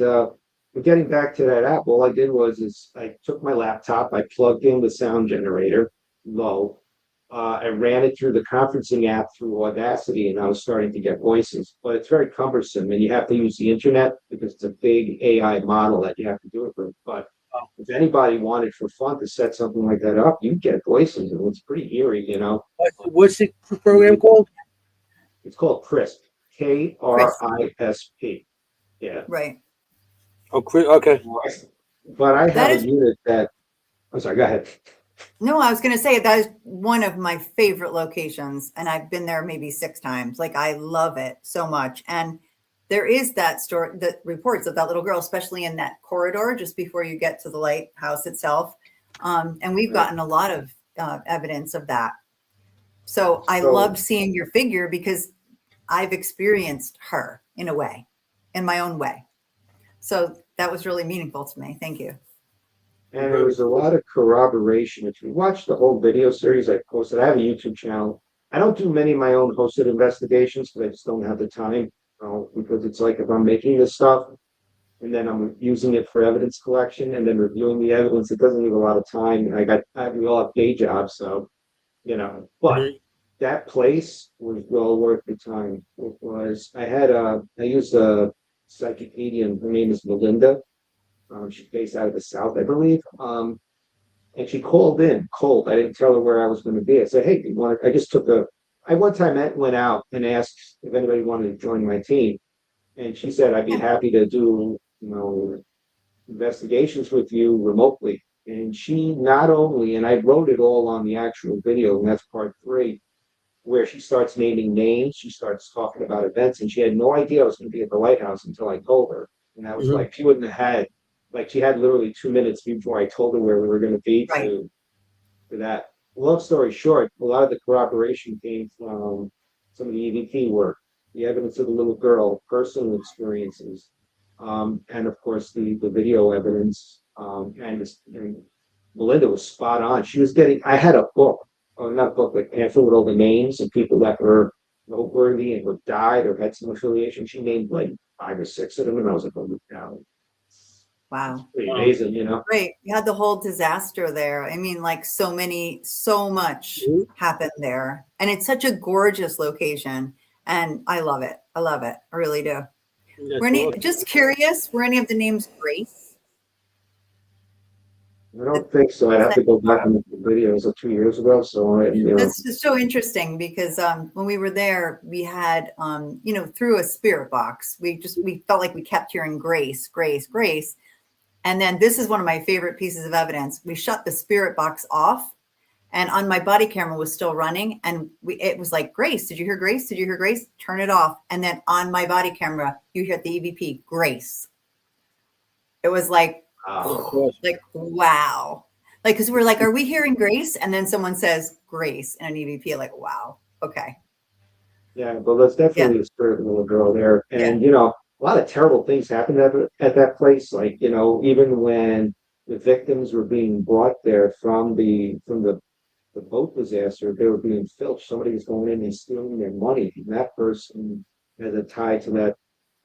but getting back to that app, all I did was I took my laptop, I plugged in the sound generator low, I ran it through the conferencing app through Audacity, and I was starting to get voices. But it's very cumbersome, and you have to use the internet because it's a big AI model that you have to do it with. But if anybody wanted for fun to set something like that up, you get voices, and it's pretty eerie. What's the program called? It's called Crisp, KRISP. Yeah. Right. Oh, okay. But I That have is a unit that. I'm sorry. Go ahead. No, I was going to say that is one of my favorite locations, and I've been there maybe 6 times. Like, I love it so much. And there is that story, the reports of that little girl, especially in that corridor just before you get to the lighthouse itself. And we've gotten a lot of evidence of that. So I loved seeing your figure because I've experienced her in a way, in my own way. So that was really meaningful to me. Thank you. And there was a lot of corroboration. If you watch the whole video series I posted, I have a YouTube channel. I don't do many of my own hosted investigations because I just don't have the time. Because it's like if I'm making this stuff and then I'm using it for evidence collection and then reviewing the evidence, it doesn't leave a lot of time. And we all have day jobs, so But that place was well worth the time. It was. I used a psychic medium. Her name is Melinda. She's based out of the South, I believe. And she called in cold. I didn't tell her where I was going to be. I said, hey, do you want to? I just took I one time went out and asked if anybody wanted to join my team. And she said, I'd be happy to do, investigations with you remotely. And she not only, and I wrote it all on the actual video, and that's part 3, where she starts naming names, she starts talking about events, and she had no idea I was going to be at the lighthouse until I told her. And I was like, she wouldn't have had, like, she had literally 2 minutes before I told her where we were going to be to that. Long story short, a lot of the corroboration came from some of the EVP work, the evidence of the little girl, personal experiences, and of course the video evidence. And Melinda was spot on. She was I had a book, or not a book, like pamphlet with all the names of people that were noteworthy and were died or had some affiliation. She named like 5 or 6 of them, and I was like, oh, Wow. Pretty amazing, you know. Right. You had the whole disaster there. I mean, like so much happened there. And it's such a gorgeous location. And I love it. I love it. I really do. Just curious, were any of the names Grace? I don't think so. I'd have to go back on the videos of 2 years ago. So that's just so interesting because when we were there, we had through a spirit box, we felt like we kept hearing Grace, Grace, Grace. And then this is one of my favorite pieces of evidence. We shut the spirit box off, and on my body camera was still running, and it was like, Grace, did you hear Grace? Did you hear Grace? Turn it off. And then on my body camera, you hear the EVP, Grace. It was like, wow. Like, because we're like, are we hearing Grace? And then someone says Grace in an EVP, like, wow. Okay. Yeah, well, that's definitely the spirit of the little girl there. And, a lot of terrible things happened at that place. Like, even when the victims were being brought there from the boat disaster, they were being filched. Somebody was going in and stealing their money. And that person has a tie to that.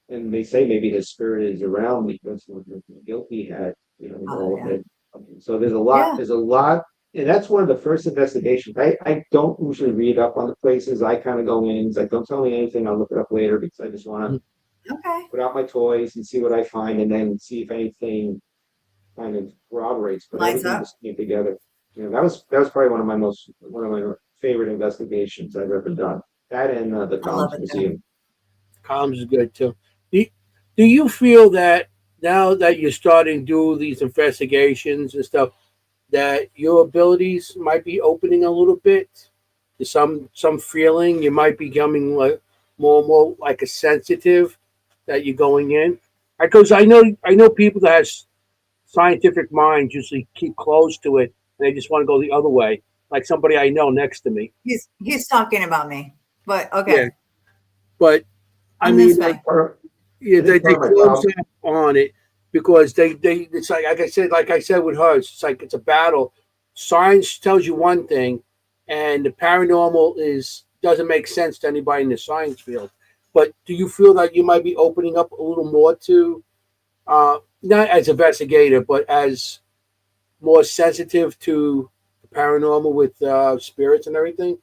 And they say maybe his spirit is around because of the guilt he had, all of it. So there's a lot, and that's one of the first investigations. I don't usually read up on the places. I kind of go in, it's like, don't tell me anything, I'll look it up later because I just want to put out my toys and see what I find, and then see if anything kind of corroborates. But everything just came together. That was probably one of my favorite investigations I've ever done. That and the Columns Museum. Columns is good too. Do you feel that now that you're starting to do these investigations and stuff, that your abilities might be opening a little bit to some feeling? You might be becoming like more and more like a sensitive that you're going in? Because I know people that have scientific minds usually keep close to it and they just want to go the other way. Like somebody I know next to me. He's talking about me, but okay. Yeah. But I mean, they close up on it because they it's like I said with her, it's like it's a battle. Science tells you one thing, and the paranormal doesn't make sense to anybody in the science field. But do you feel that you might be opening up a little more to, not as investigator, but as more sensitive to the paranormal with spirits and everything?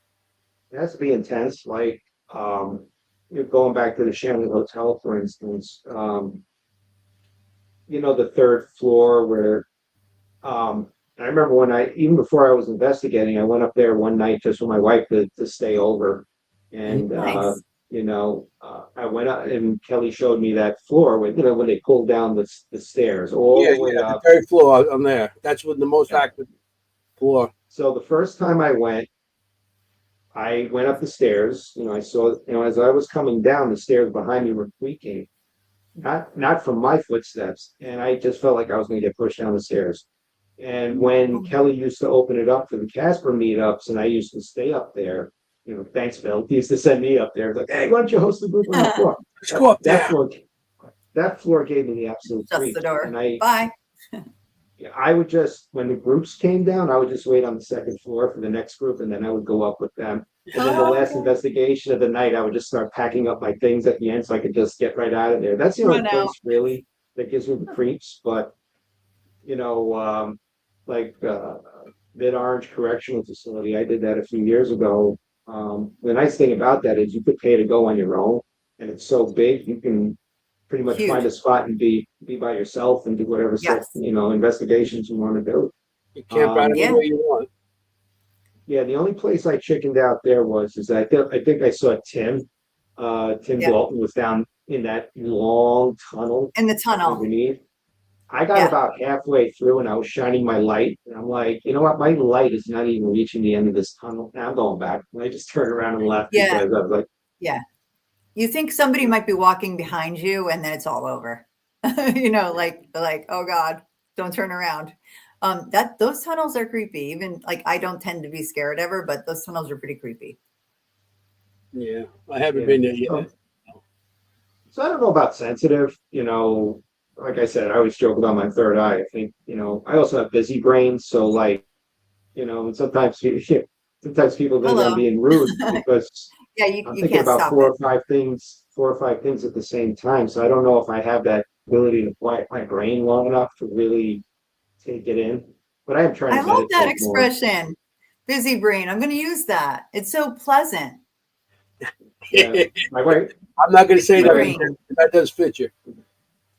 It has to be intense. Like, going back to the Shanley Hotel, for instance, the third floor where, I remember even before I was investigating, I went up there one night just with my wife to stay over. And, nice. I went up and Kelly showed me that floor when they pulled down the stairs all the way up. The third floor on there. That's what the most active floor. So the first time I went up the stairs, I saw, as I was coming down, the stairs behind me were creaking, not from my footsteps. And I just felt like I was going to get pushed down the stairs. And when Kelly used to open it up for the Casper meetups and I used to stay up there, thanks, Phil. He used to send me up there. Like, hey, why don't you host the group on the floor? Let's go up there. That floor gave me the absolute Shut the door. And bye. I would when the groups came down, I would just wait on the second floor for the next group, and then I would go up with them. And then the last investigation of the night, I would just start packing up my things at the end so I could just get right out of there. That's the only place really that gives me the creeps. But like Mid-Orange Correctional Facility, I did that a few years ago. The nice thing about that is you could pay to go on your own, and it's so big you can pretty much find a spot and be by yourself and do whatever investigations you want to do. You camp out anywhere you want. Yeah, the only place I chickened out there I think I saw Tim. Tim Dalton was down in that long tunnel. In the tunnel. Underneath. I got about halfway through and I was shining my light. And I'm like, you know what? My light is not even reaching the end of this tunnel. Now I'm going back. And I just turned around and left because I was like, you think somebody might be walking behind you and then it's all over. like, oh God, don't turn around. Those tunnels are creepy. Even like I don't tend to be scared ever, but those tunnels are pretty creepy. Yeah, I haven't been there yet. So I don't know about sensitive, like I said, I always joke about my third eye. I think, I also have busy brain. So like, and sometimes people think I'm being rude because you I'm thinking about four or five things at the same time. So I don't know if I have that ability to quiet my brain long enough to really take it in. But I am trying I to love that meditate more. expression, busy brain. I'm going to use that. It's so pleasant. Yeah, my wife. I'm not going to say Brain. that does fit you.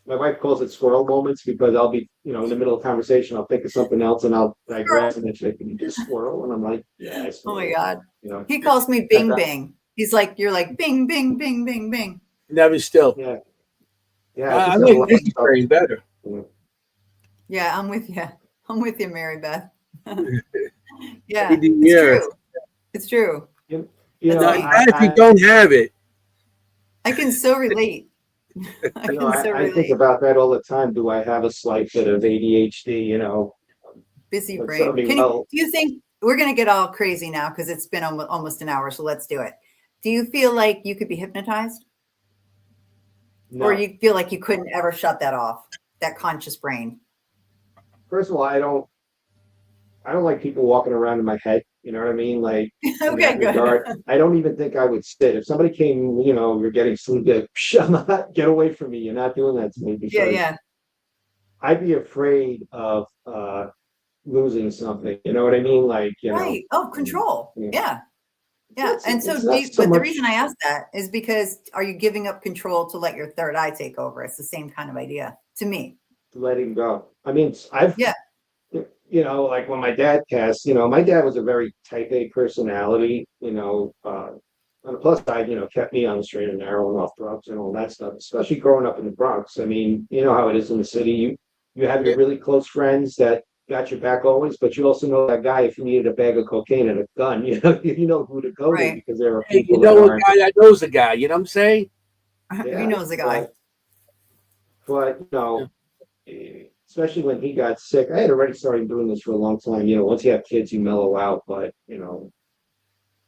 My wife calls it squirrel moments because I'll be, in the middle of conversation, I'll think of something else and I'll digress, and then she's like, "Can you just squirrel?" And I'm like, "Yeah, I Oh my squirrel." God. He calls me Bing Bing. He's like, you're like Bing, Bing, Bing, Bing, Bing. Never still. Yeah, yeah. I like busy brain better. Yeah, I'm with you. I'm with you, Mary Beth. Yeah, Yeah. it's true. It's true. If you don't have it. I can so relate. I think about that all the time. Do I have a slight bit of ADHD? Busy brain. Do you think we're going to get all crazy now because it's been almost an hour? So let's do it. Do you feel like you could be hypnotized? No. Or you feel like you couldn't ever shut that off, that conscious brain? First of all, I don't like people walking around in my head. You know what I mean? Like, okay, good. Regard, I don't even think I would sit. If somebody came, you're getting sleep, get away from me. You're not doing that to me. Yeah. I'd be afraid of losing something. You know what I mean? Like, right. Oh, control. Yeah. And so, but the reason I asked that is because are you giving up control to let your third eye take over? It's the same kind of idea to me. Letting go. I mean, like when my dad passed, my dad was a very type A personality, on the plus side, kept me on the straight and narrow and off drugs and all that stuff, especially growing up in the Bronx. I mean, you know how it is in the city. You have your really close friends that got your back always, but you also know that guy if you needed a bag of cocaine and a gun, you know who to go to because there are people a guy that knows a guy, you know what I'm saying? Yeah, he knows a guy. But especially when he got sick, I had already started doing this for a long time. Once you have kids, you mellow out. But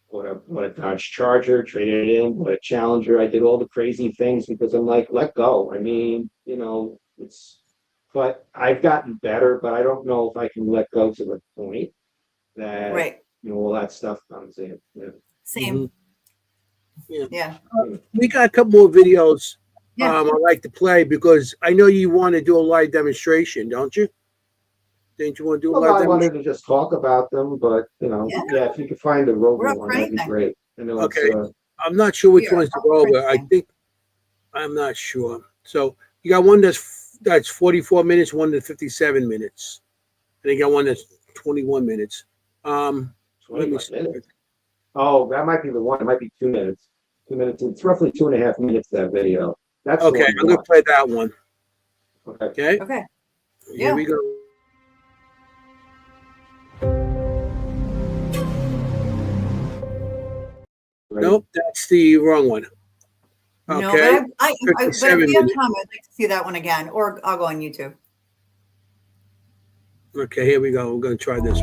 what a Dodge Charger, traded it in, what a Challenger. I did all the crazy things because I'm like, let go. I mean, but I've gotten better, but I don't know if I can let go to the point that all that stuff comes in. Yeah. Same. Mm-hmm. Yeah. We got a couple more videos. I like to play because I know you want to do a live demonstration, don't you? Didn't you want to do a live demonstration? I wanted to just talk about them, but if you could find the Rover one, that'd be great. Okay. I'm not sure which one's the Rover. I'm not sure. So you got one that's 44 minutes, one that's 57 minutes. And you got one that's 21 minutes. Let me see. Oh, that might be the one. It might be 2 minutes. 2 minutes. It's roughly 2.5 minutes, that video. That's okay. I'm going to play that one. Okay. Okay. Here we go. Right. Nope, that's the wrong one. Okay. No, but if we have time, I'd like to see that one again, or I'll go on YouTube. Okay, here we go. We're going to try this.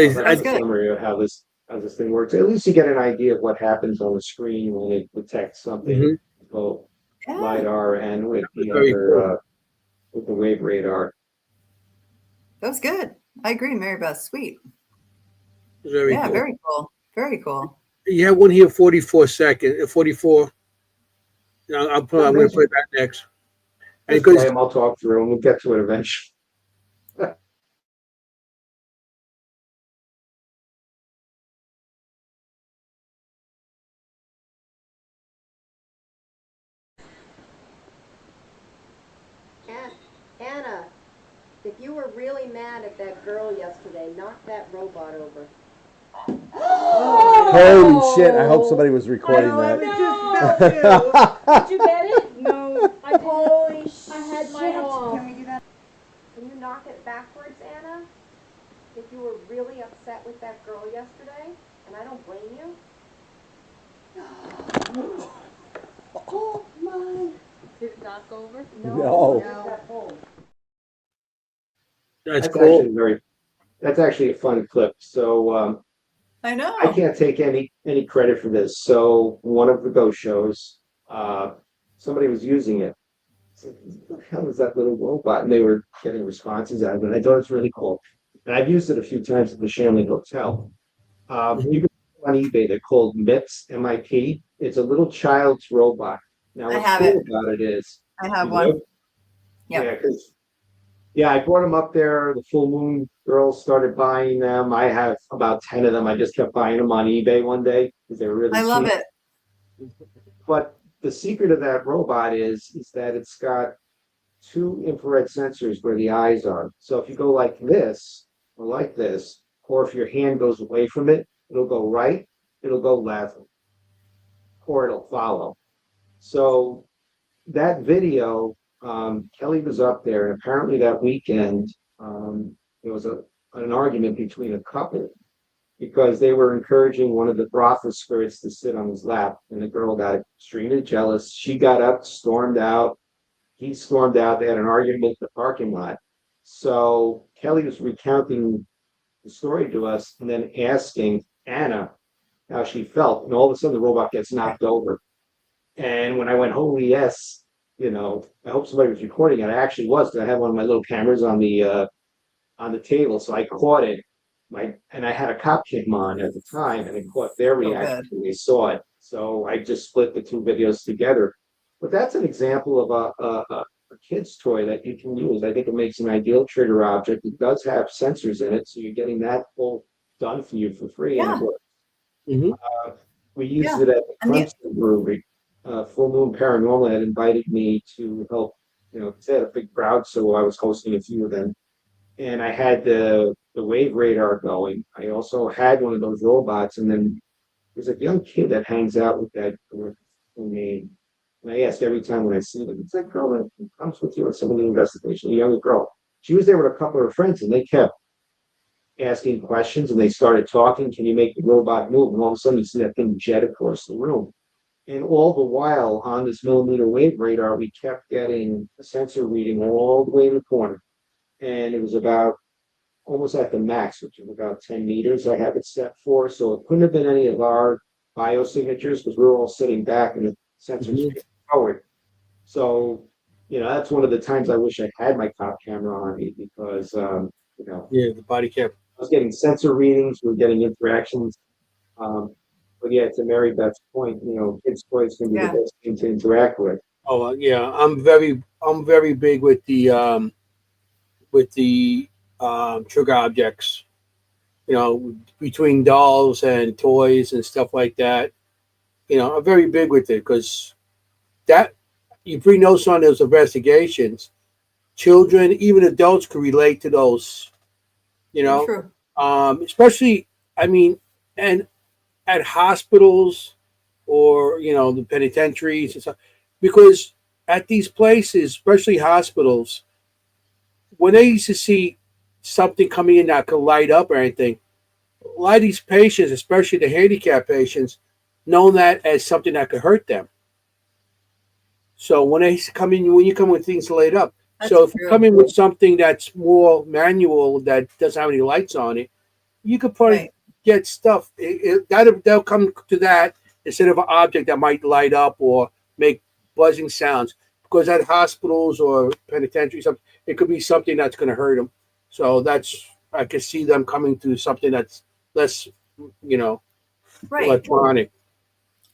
I summary of how this thing works. At least you get an idea of what happens on the screen when it detects something, both LiDAR and with the other with the wave radar. That was good. I agree, Mary Beth. Sweet. Very cool. Very cool. Very cool. You have one here, 44 seconds, 44. I'm going to play that next. And play them, I'll talk through and we'll get to it eventually. Anna, you were really mad at that girl yesterday, knock that robot over. Holy shit, I hope somebody was recording that. Did you get it? No. Holy shit. I had mine off. Can we do that? Can you knock it backwards, Anna? If you were really upset with that girl yesterday, and I don't blame you. Oh my. Did it knock over? No. That's That's cool. actually that's actually a fun clip. So I know. I can't take any credit for this. So one of the ghost shows, somebody was using it. I said, what the hell is that little robot? And they were getting responses out of it. I thought it's really cool. And I've used it a few times at the Shanley Hotel. You can go on eBay. They're called MIPS, MIP. It's a little child's robot. Now, I what's have cool it. about it is, I have you one. know? Yep. Yeah, I brought them up there. The Full Moon girls started buying them. I have about 10 of them. I just kept buying them on eBay one day because they were really I love sweet. it. But the secret of that robot is that it's got 2 infrared sensors where the eyes are. So if you go like this, or if your hand goes away from it, it'll go right, it'll go left, or it'll follow. So that video, Kelly was up there, and apparently that weekend, there was an argument between a couple because they were encouraging one of the brothel spirits to sit on his lap, and the girl got extremely jealous. She got up, stormed out. He stormed out. They had an argument in the parking lot. So Kelly was recounting the story to us and then asking Anna how she felt. And all of a sudden the robot gets knocked over. And when I went, holy yes, I hope somebody was recording it. I actually was, because I had one of my little cameras on the table. So I caught it. And I had a cop cam on at the time, and I caught their reaction when they saw it. So I just split the 2 videos together. But that's an example of a kid's toy that you can use. I think it makes an ideal trigger object. It does have sensors in it, so you're getting that all done for you for free. Yeah. And it works. Mhm. We used it at the Clemson Brewery. Full Moon Paranormal had invited me to help, because they had a big crowd, so I was hosting a few of them. And I had the wave radar going. I also had one of those robots, and then there's a young kid that hangs out with that name. And I ask every time when I see them, it's that girl that comes with you on some of the investigation, a younger girl. She was there with a couple of her friends, and they kept asking questions, and they started talking. Can you make the robot move? And all of a sudden, you see that thing jet across the room. And all the while, on this millimeter wave radar, we kept getting a sensor reading all the way in the corner. And it was about almost at the max, which is about 10 meters I have it set for. So it couldn't have been any of our biosignatures because we were all sitting back and the sensors forward. So, that's one of the times I wish I had my cop camera on me because, Yeah, the body cam. I was getting sensor readings, we were getting interactions. But yeah, to Mary Beth's point, kids' toys can be the best thing to interact with. Oh yeah, I'm very big with the trigger objects. Between dolls and toys and stuff like that. I'm very big with it because that you bring those on those investigations, children, even adults can relate to those. True. Especially, and at hospitals or the penitentiaries and stuff, because at these places, especially hospitals, when they used to see something coming in that could light up or anything, a lot of these patients, especially the handicapped patients, know that as something that could hurt them. So when you come with things laid up, so if you come in with something that's more manual that doesn't have any lights on it, you could probably get stuff. They'll come to that instead of an object that might light up or make buzzing sounds. Because at hospitals or penitentiary, it could be something that's going to hurt them. So I could see them coming to something that's less, electronic.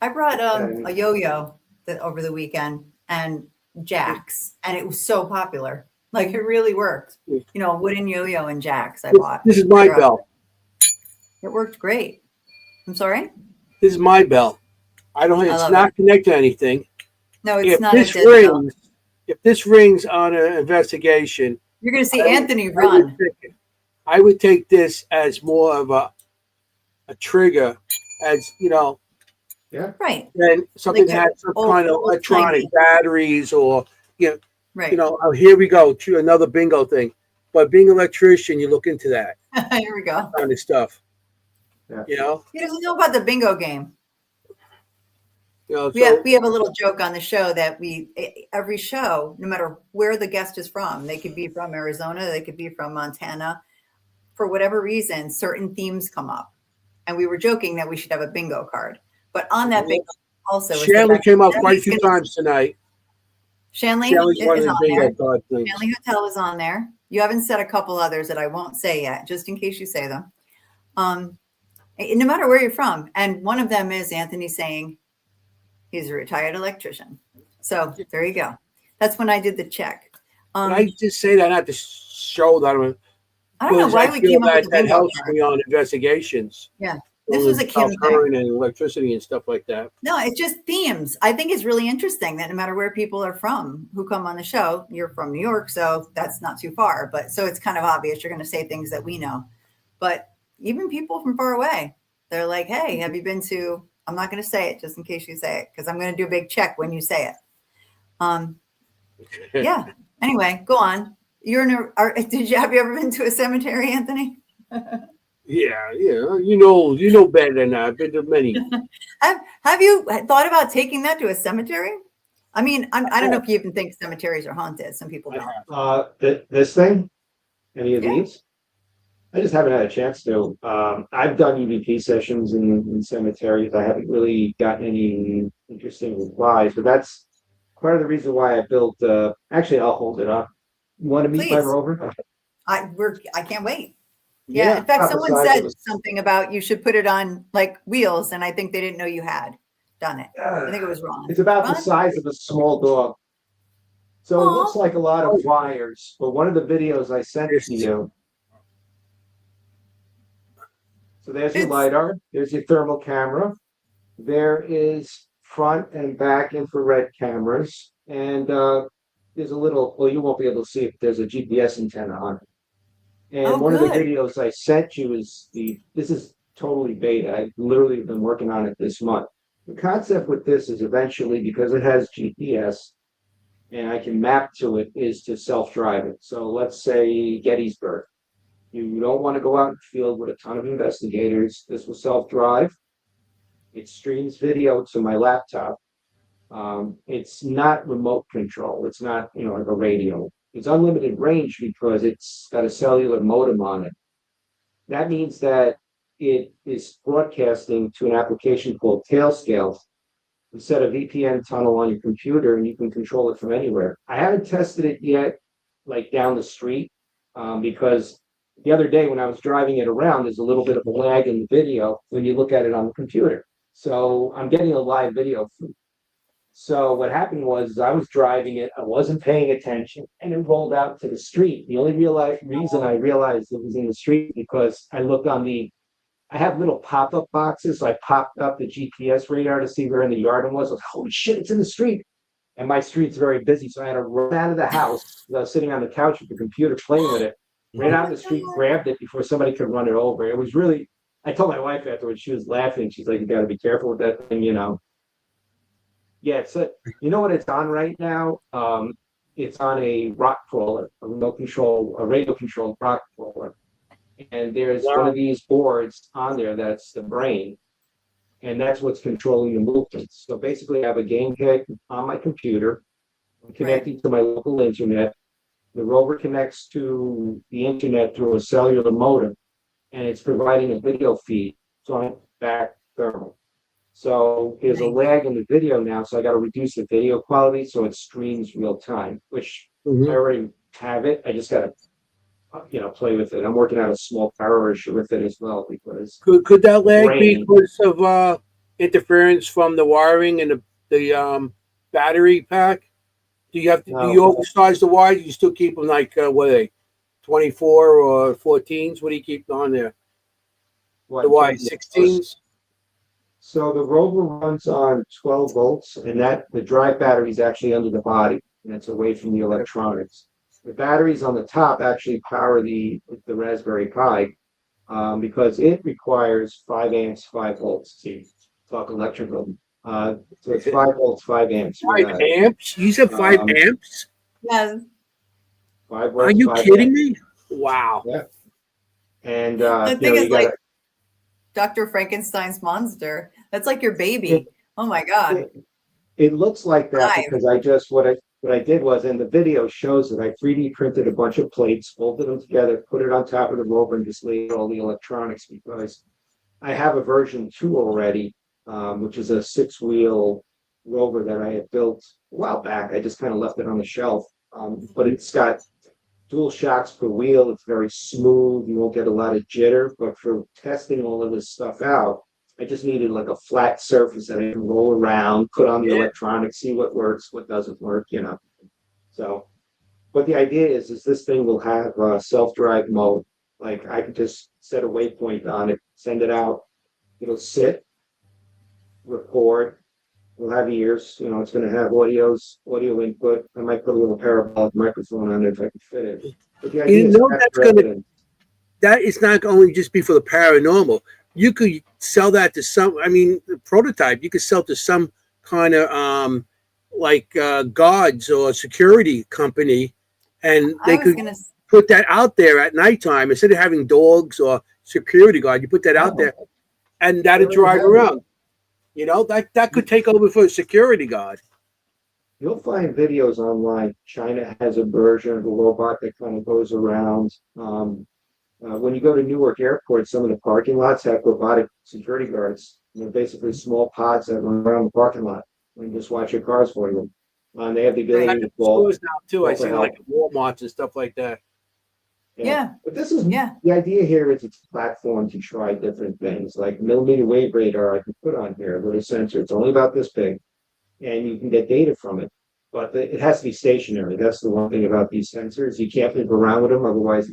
I brought a yo-yo over the weekend and jacks, and it was so popular. Like it really worked. A wooden yo-yo and jacks I bought. This is my bell. It worked great. I'm sorry? This is my bell. It's not connected to anything. No, it's if not. If this rings on an investigation, You're going to see Anthoiny run. I would take this as more of a trigger, as Yeah. Right. and something Like had some kind of electronic timey. batteries, or Right. oh, here we go to another bingo thing. But being an electrician, you look into that Here we go. kind of stuff. Yeah. He doesn't know about the bingo game. So We have a little joke on the show that every show, no matter where the guest is from, they could be from Arizona, they could be from Montana. For whatever reason, certain themes come up. And we were joking that we should have a bingo card. But on that bingo also is Shanley came out quite a few times tonight. Shanley Shanley's one of is the on bingo there. card things. Shanley Hotel is on there. You haven't said a couple others that I won't say yet, just in case you say them. No matter where you're from. And one of them is Anthoiny saying he's a retired electrician. So there you go. That's when I did the check. I just say that not to show that I don't know why we came up with the that bingo helps card. me on investigations. Yeah. This was a Kimm thing. Current and electricity and stuff like that. No, it's just themes. I think it's really interesting that no matter where people are from who come on the show, you're from New York, so that's not too far. But so it's kind of obvious you're going to say things that we know. But even people from far away, they're like, hey, have you been to, I'm not going to say it just in case you say it, because I'm going to do a big check when you say it. Yeah. Anyway, go on. Have you ever been to a cemetery, Anthoiny? Yeah. You know better than that. I've been to many. Have you thought about taking that to a cemetery? I mean, I don't know if you even think cemeteries are haunted. Some people don't. This thing, any of these? I just haven't had a chance to. I've done EVP sessions in cemeteries. I haven't really gotten any interesting replies, but that's part of the reason why I built. Actually, I'll hold it up. You want to meet my rover? I can't wait. Yeah. In fact, someone said something about you should put it on like wheels, and I think they didn't know you had done it. I think it was wrong. It's about the size of a small dog. So it looks like a lot of wires, but one of the videos I sent to you. So there's your LiDAR, there's your thermal camera. There is front and back infrared cameras. And there's a little, well, you won't be able to see if there's a GPS antenna on it. And one of the videos I sent you is this is totally beta. I've literally been working on it this month. The concept with this is eventually, because it has GPS and I can map to it, is to self-drive it. So let's say Gettysburg. You don't want to go out in the field with a ton of investigators. This will self-drive. It streams video to my laptop. It's not remote control. It's not, like a radio. It's unlimited range because it's got a cellular modem on it. That means that it is broadcasting to an application called Tailscale. You set a VPN tunnel on your computer and you can control it from anywhere. I haven't tested it yet, like down the street, because the other day when I was driving it around, there's a little bit of a lag in the video when you look at it on the computer. So I'm getting a live video feed. So what happened was I was driving it, I wasn't paying attention, and it rolled out to the street. The only reason I realized it was in the street because I looked I have little pop-up boxes, so I popped up the GPS radar to see where in the yard it was. I was like, holy shit, it's in the street. And my street's very busy, so I had to run out of the house. I was sitting on the couch with the computer playing with it. Ran out in the street, grabbed it before somebody could run it over. It was really, I told my wife afterwards, she was laughing. She's like, you got to be careful with that thing, Yeah, you know what it's on right now? It's on a rock crawler, a radio controlled rock crawler. And there's one of these boards on there that's the brain. And that's what's controlling the movements. So basically I have a game kit on my computer. I'm connecting to my local internet. The rover connects to the internet through a cellular modem, and it's providing a video feed. So I'm back thermal. So there's a lag in the video now, so I got to reduce the video quality so it streams real time, which I already have it. I just got to, play with it. I'm working out a small power issue with it as well because could that lag be because of interference from the wiring and the battery pack? Do you oversize the wires? You still keep them like what are they, 24 or 14s? What do you keep on there? The wires, 16s. So the rover runs on 12 volts, and the drive battery is actually under the body, and it's away from the electronics. The batteries on the top actually power the Raspberry Pi, because it requires 5 amps, 5 volts to talk electrical. So it's 5 volts, 5 amps for 5 that. amps? You said 5 Um, amps? Yeah. 5 Are volts, you 5 kidding amps. me? Wow. Yeah. And The thing you is, got like Dr. Frankenstein's monster. That's like your baby. Oh my God. it looks like that Five. because what I did was, and the video shows that I 3D printed a bunch of plates, folded them together, put it on top of the rover, and just laid all the electronics, because I have a version 2 already, which is a 6-wheel rover that I had built a while back. I just kind of left it on the shelf. But it's got dual shocks per wheel. It's very smooth. You won't get a lot of jitter. But for testing all of this stuff out, I just needed like a flat surface that I can roll around, put on the Yeah. electronics, see what works, what doesn't work, So, but the idea is this thing will have self-drive mode. Like I could just set a waypoint on it, send it out. It'll sit, record. We'll have ears. It's going to have audio input. I might put a little parabolic microphone on it if I can fit it. But the idea You is know that's going to, evidence. that is not only just be for the paranormal. You could sell that to some, I mean, the prototype, you could sell to some kind of guards or security company, and I they was could gonna. put that out there at nighttime instead of having dogs or security guard. You put that out there, and that'd drive around. That could take over for a security guard. You'll find videos online. China has a version of a robot that kind of goes around. When you go to Newark Airport, some of the parking lots have robotic security guards. They're basically small pods that run around the parking lot and just watch your cars for you. They have the ability to call. Stores now too. I call for see help. like Walmarts and stuff like that. Yeah. But this is Yeah. the idea here is it's a platform to try different things, like millimeter wave radar I can put on here, a little sensor. It's only about this big, and you can get data from it. But it has to be stationary. That's the one thing about these sensors. You can't move around with them, otherwise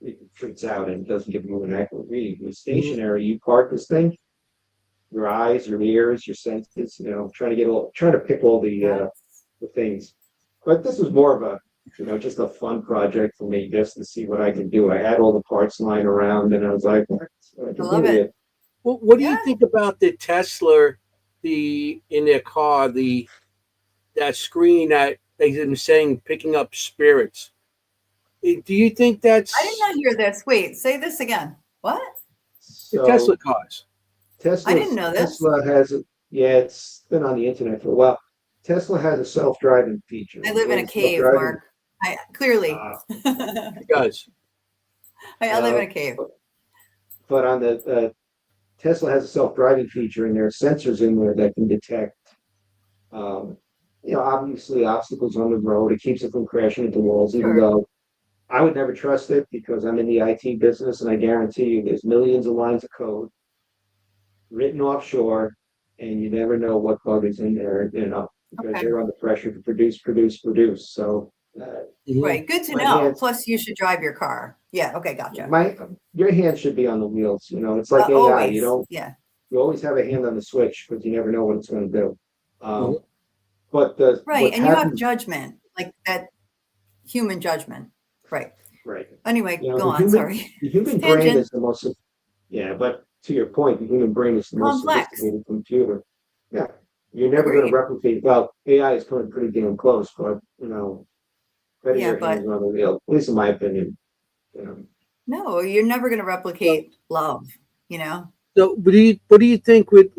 it freaks out and doesn't give you an accurate reading. With stationary, you park this thing, your eyes, your ears, your senses, trying to pick all the things. But this was more of a, just a fun project for me, just to see what I can do. I had all the parts lying around, and I was like, I love it. Well, what do you think about the Tesla, in their car, that screen that they've been saying picking up spirits? Do you think that's? I did not hear this. Wait, say this again. What? The Tesla cars. I didn't know this. Tesla has it's been on the internet for a while. Tesla has a self-driving feature. I live in a cave, Mark. Clearly. It does. I live in a cave. But on the Tesla has a self-driving feature, and there are sensors in there that can detect, obviously obstacles on the road. It keeps it from crashing into walls, even though I would never trust it because I'm in the IT business, and I guarantee you there's millions of lines of code written offshore, and you never know what bug is in there, because they're under pressure to produce. So, right, good to know. Plus, you should drive your car. Yeah. Okay, gotcha. Your hand should be on the wheels. It's like AI. Always. You always have a hand on the switch because you never know what it's going to do. But and you have judgment, like that human judgment. Right. Anyway, go on. Sorry. The human brain is the most. Yeah, but to your point, the human brain is the most sophisticated computer. Yeah, you're never going to replicate. Well, AI is coming pretty damn close, but better your hands on the wheel. At least in my opinion. No, you're never going to replicate love. So, what do you think with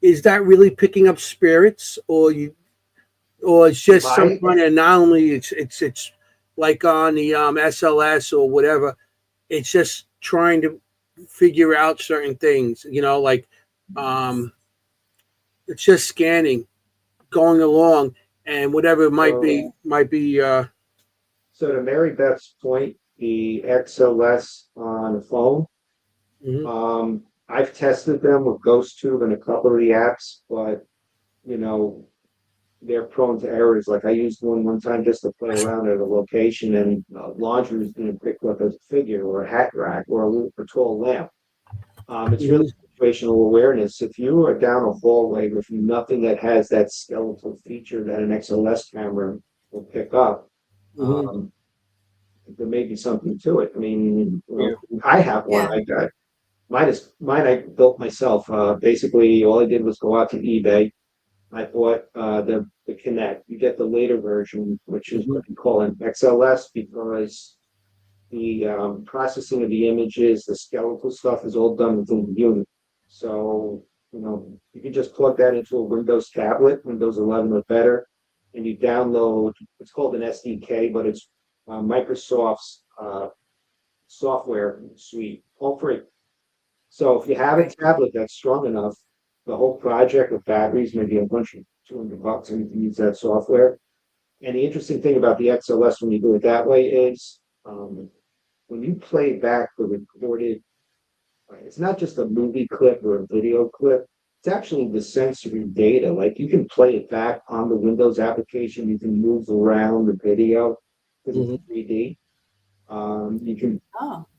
is that really picking up spirits, or it's just some kind of anomaly? It's like on the SLS or whatever. It's just trying to figure out certain things. It's just scanning, going along, and whatever it might be. So to Mary Beth's point, the XLS on the phone. I've tested them with GhostTube and a couple of the apps, but they're prone to errors. Like I used one time just to play around at a location, and laundry was being picked up as a figure or a hat rack or a tall lamp. It's really situational awareness. If you are down a hallway with nothing that has that skeletal feature that an XLS camera will pick up, there may be something to it. I mean, I have one. I got mine. I built myself. Basically, all I did was go out to eBay. I bought the Kinect. You get the later version, which is what we call an XLS, because the processing of the images, the skeletal stuff is all done within the unit. So, you can just plug that into a Windows tablet, Windows 11 or better, and you download, it's called an SDK, but it's Microsoft's software suite, all free. So if you have a tablet that's strong enough, the whole project with batteries, maybe a bunch of $200, and you can use that software. And the interesting thing about the XLS when you do it that way is when you play back the recorded, it's not just a movie clip or a video clip, it's actually the sensory data. Like you can play it back on the Windows application, you can move around the video because it's 3D.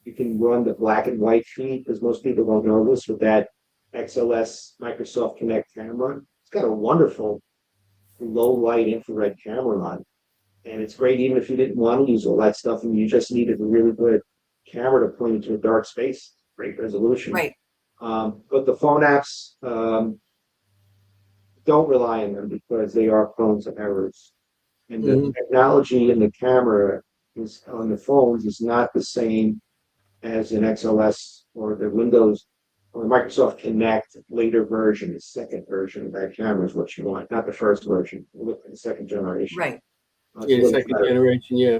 You can run the black and white feed, because most people don't know this, with that XLS Microsoft Kinect camera. It's got a wonderful low light infrared camera on it. And it's great even if you didn't want to use all that stuff and you just needed a really good camera to point into a dark space. Great resolution. Right. But the phone apps, don't rely on them because they are prone to errors. And the technology in the camera on the phones is not the same as an XLS or the Windows or Microsoft Kinect later version. The second version of that camera is what you want, not the first version. Look at the second generation. Right. Second generation. Yeah,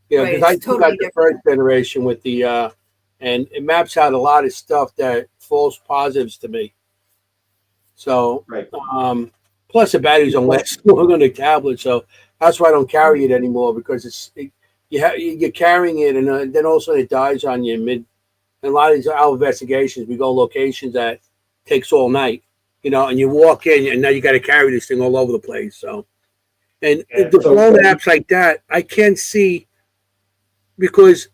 because Right, I still got the first generation with the and it maps out a lot of stuff that false positives to me. So plus the batteries don't last long on the tablet, so that's why I don't carry it anymore, because you're carrying it and then all of a sudden it dies on you mid. And a lot of these our investigations, we go locations that takes all night, and you walk in and now you got to carry this thing all over the place. So, and the phone apps like that, I can't see, because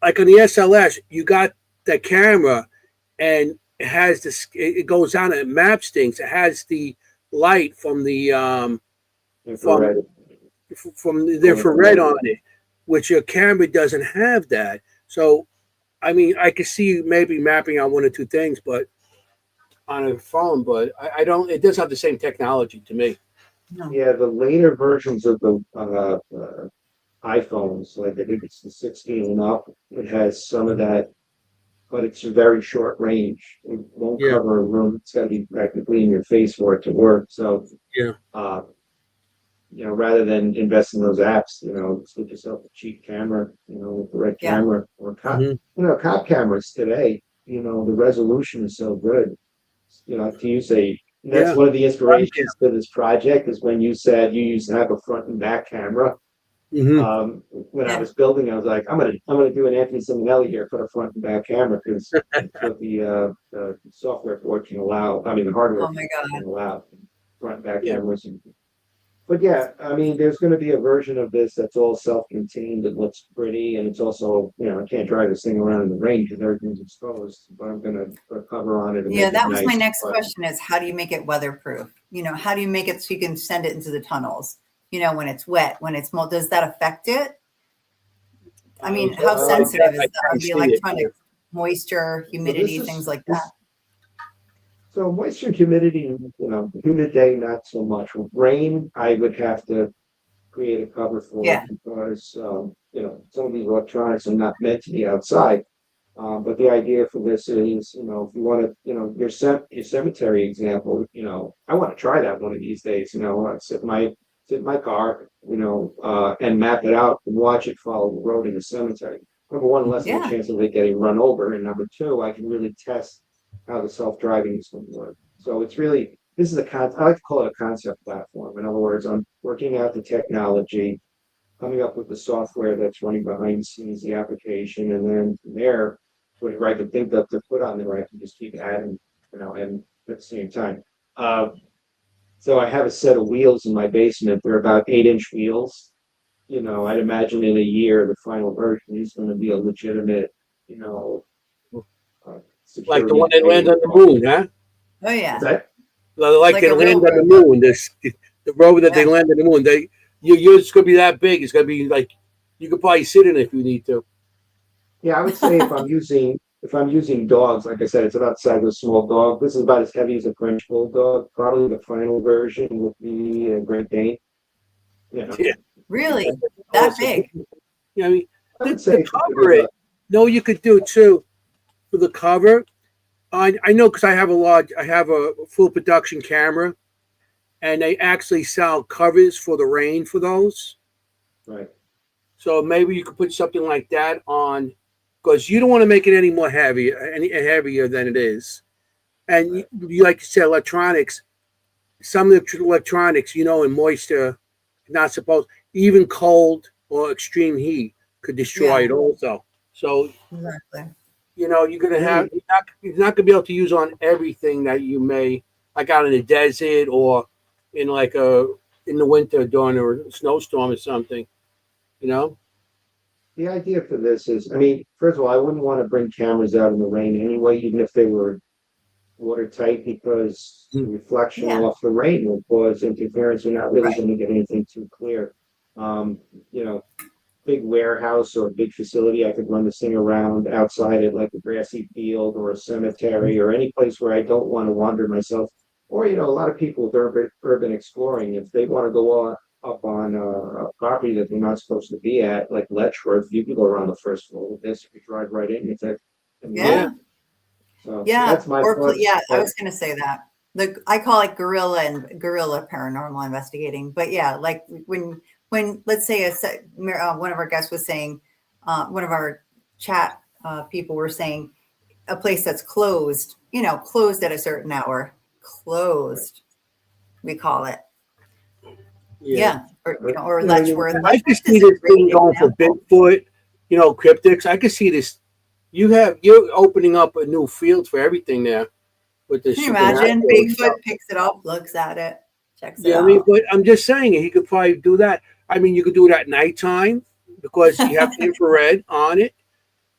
like on the SLS, you got the camera and it has this, it goes on, it maps things. It has the light from the from the infrared on it, which your camera doesn't have that. So, I mean, I could see maybe mapping on one or two things, but on a phone, but I don't. It doesn't have the same technology to me. No. Yeah, the later versions of the iPhones, like I think it's the 16 and up, it has some of that, but it's a very short range. It won't cover a room. It's got to be practically in your face for it to work. So, rather than invest in those apps, just get yourself a cheap camera, with the right camera or cop cameras today. The resolution is so good. To use that's one of the inspirations for this project is when you said you used to have a front and back camera. When I was building, I was like, I'm gonna do an Anthoiny Jennie here, put a front and back camera, because that's what the software board can allow. I mean, the hardware can allow front and back cameras. But there's going to be a version of this that's all self-contained and looks pretty, and it's also, I can't drive this thing around in the rain because everything's exposed, but I'm going to put a cover on it. And that was my next question: is how do you make it weatherproof? How do you make it so you can send it into the tunnels? When it's wet, when it's mold, does that affect it? I mean, how sensitive is that? The electronic moisture, humidity, things like that. So moisture, humidity, humid day, not so much. With rain, I would have to create a cover for it because, some of these electronics are not meant to be outside. But the idea for this is, if you want to, your cemetery example, I want to try that one of these days. Sit in my car, and map it out and watch it follow the road in the cemetery. Number one, less of a chance of it getting run over, and number two, I can really test how the self-driving is going to work. So it's really, I like to call it a concept platform. In other words, I'm working out the technology, coming up with the software that's running behind the scenes, the application, and then from there, when I can think up to put on there, I can just keep adding, and at the same time. So I have a set of wheels in my basement. They're about 8-inch wheels. I'd imagine in a year, the final version is going to be a legitimate, like the one that lands on the moon, huh? Oh yeah. Like they land on the moon. The rover that they land on the moon. Yours is gonna be that big. It's gonna be like You could probably sit in it if you need to. Yeah, I would say if I'm using dogs, like I said, it's about the size of a small dog. This is about as heavy as a French bulldog. Probably the final version would be a Great Dane. You know, Yeah. Really? That big? Yeah, I mean, I would to say cover it, no, you could do too for the cover. I know because I have a full production camera, and they actually sell covers for the rain for those. right. So maybe you could put something like that on, because you don't want to make it any heavier than it is. And like you said, electronics. Some of the electronics, in moisture, not supposed, even cold or extreme heat could destroy it also. So Exactly. you're gonna have you're not gonna be able to use on everything that you may, like out in the desert or in like in the winter during a snowstorm or something. You know. The idea for this is, I mean, first of all, I wouldn't want to bring cameras out in the rain anyway, even if they were watertight, because the reflection Yeah. off the rain will cause interference. You're not really Right. going to get anything too clear. Um, you know, big warehouse or a big facility, I could run this thing around outside at like a grassy field or a cemetery or any place where I don't want to wander myself. Or, a lot of people with urban exploring, if they want to go up on a property that they're not supposed to be at, like Letchworth, you can go around the first floor with this. If you drive right in, it's a Yeah. So Yeah. that's my thoughts. Yeah, I was going to say that. I call it guerrilla paranormal investigating. But yeah, like when let's say one of our guests was saying, one of our chat people were saying a place that's closed, closed at a certain hour, closed, we call it. Yeah. Or Letchworth. I could see this thing going for Bigfoot, cryptics. I could see this. You're opening up a new field for everything there with this. Can you imagine? Bigfoot picks it up, looks at it, checks it out. I mean, but I'm just saying he could probably do that. I mean, you could do it at nighttime because you have the infrared on it.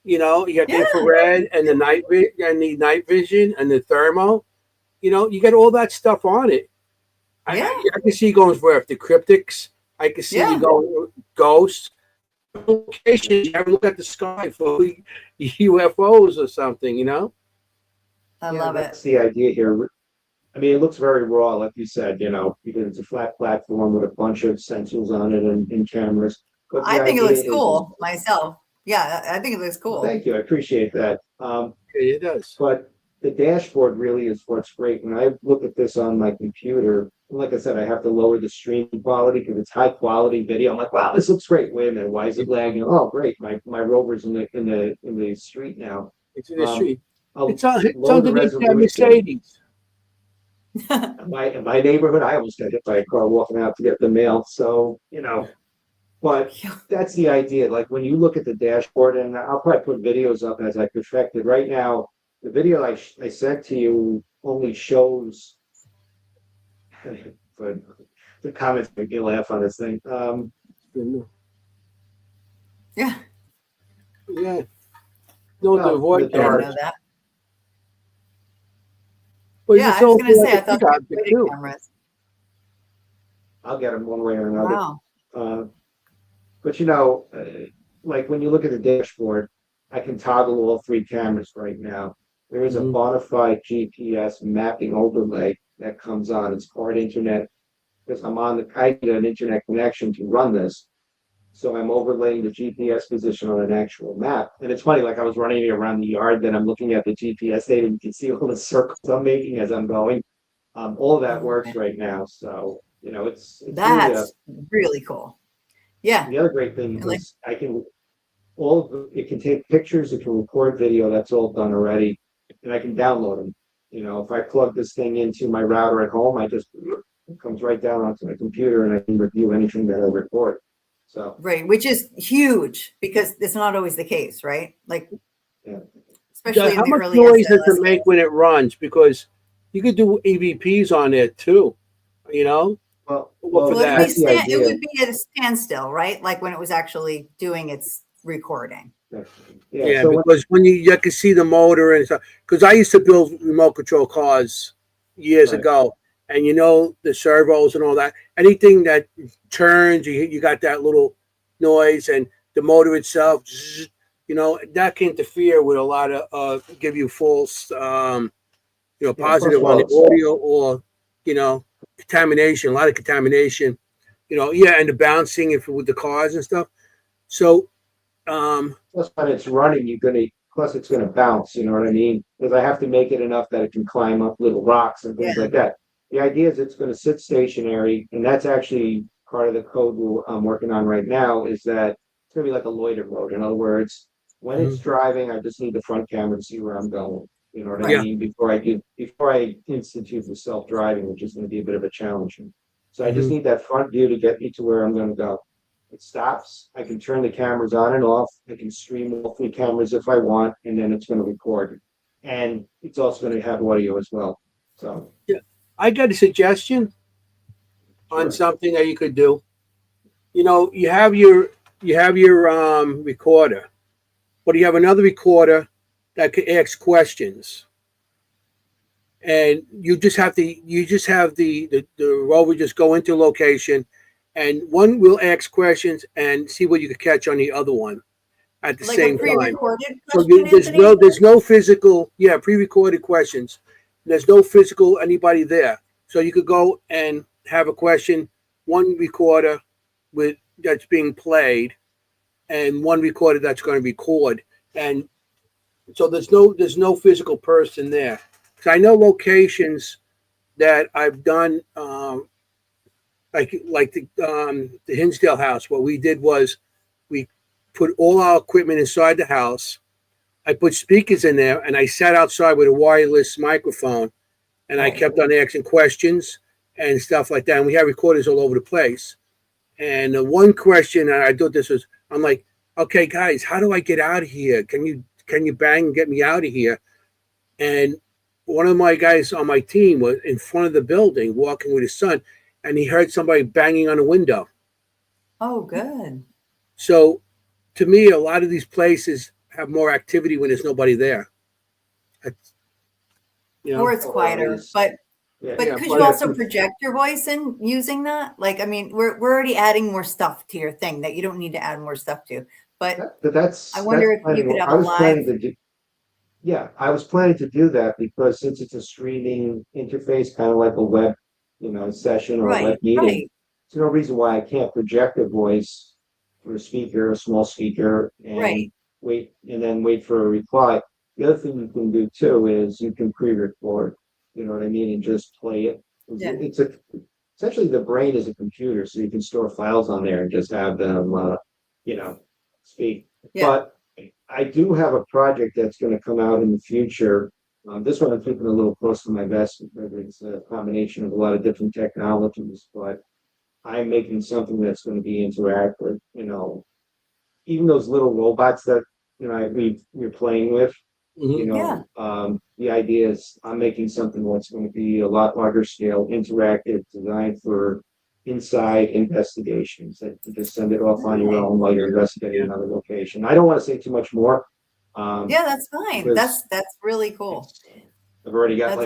You got the infrared and the night vision and the thermal. You got all that stuff on it. I can see you going for the cryptics. I can see you going ghosts. Locations, you have to look at the sky for UFOs or something. I love it. That's the idea here. I mean, it looks very raw, like you said, because it's a flat platform with a bunch of sensors on it and cameras. But I think it looks cool myself. Yeah, I think it looks cool. Thank you. I appreciate that. It does. But the dashboard really is what's great. When I look at this on my computer, like I said, I have to lower the stream quality because it's high quality video. I'm like, wow, this looks great. Wait a minute, why is it lagging? Oh, great, my Rover's in the street now. It's in the street. It's low underneath that Mercedes. In my neighborhood, I almost got hit by a car walking out to get the mail. So, but that's the idea. Like when you look at the dashboard, and I'll probably put videos up as I perfect it. Right now, the video I sent to you only shows, but the comments make me laugh on this thing. Yeah. Yeah. No, the void know that. Well, yeah, I was going to say, I thought they were video cameras. I'll get them one way or another. Wow. But like when you look at the dashboard, I can toggle all three cameras right now. There is a bona fide GPS mapping overlay that comes on. It's part internet because I need an internet connection to run this. So I'm overlaying the GPS position on an actual map. And it's funny, like I was running around the yard, then I'm looking at the GPS data and you can see all the circles I'm making as I'm going. All of that works right now. So, it's that's really cool. Yeah. The other great thing is it can take pictures, it can record video, that's all done already. And I can download them. If I plug this thing into my router at home, it comes right down onto my computer and I can review anything that I record. So right, which is huge because it's not always the case, right? Like, especially how in the much early noise does it make when it runs? Because you could do EVPs on it too, Well, it would be at a standstill, right? Like when it was actually doing its recording. Yeah, so because when you can see the motor and stuff. Because I used to build remote control cars years ago, and the servos and all that. Anything that turns, you got that little noise, and the motor itself, that can interfere with a lot of give you false, positive on the audio, or contamination, a lot of contamination, and the bouncing if with the cars and stuff. So plus when it's running, plus it's gonna bounce, you know what I mean? Because I have to make it enough that it can climb up little rocks and things like that. The idea is it's gonna sit stationary, and that's actually part of the code I'm working on right now, is that it's gonna be like a loiter mode. In other words, when it's driving, I just need the front camera to see where I'm going. You know what I mean? Before I institute the self-driving, which is gonna be a bit of a challenge. So I just need that front view to get me to where I'm gonna go. It stops. I can turn the cameras on and off. I can stream all 3 cameras if I want, and then it's going to record. And it's also going to have audio as well. So I got a suggestion on something that you could do. You have your recorder, but you have another recorder that could ask questions. And you just have the rover just go into a location, and one will ask questions and see what you could catch on the other one at the same time. So there's no physical, pre-recorded questions. There's no physical anybody there. So you could go and have a question, one recorder that's being played, and one recorder that's going to record. And so there's no physical person there. So I know locations that I've done, like the Hinsdale house. What we did was we put all our equipment inside the house. I put speakers in there, and I sat outside with a wireless microphone, and I kept on asking questions and stuff like that. And we had recorders all over the place. And the one question I thought this was, I'm like, okay, guys, how do I get out of here? Can you bang and get me out of here? And one of my guys on my team was in front of the building walking with his son, and he heard somebody banging on a window. Oh, good. So to me, a lot of these places have more activity when there's nobody there. Or it's quieter, but could you also project your voice in using that? Like, I mean, we're already adding more stuff to your thing that you don't need to add more stuff to. But I wonder if you could have a live. I was planning to do that because since it's a streaming interface, kind of like a web, session or a web meeting, there's no reason why I can't project a voice for a speaker, a small speaker, and wait for a reply. The other thing you can do too is you can pre-record, you know what I mean, and just play it. It's essentially the brain is a computer, so you can store files on there and just have them, speak. But I do have a project that's going to come out in the future. This one I'm keeping a little close to my vest because it's a combination of a lot of different technologies, but I'm making something that's going to be interactive, even those little robots that, we're playing with, the idea is I'm making something that's going to be a lot larger scale, interactive, designed for inside investigations that you just send it off on your own while you're investigating another location. I don't want to say too much more. That's fine. That's really cool. I've already got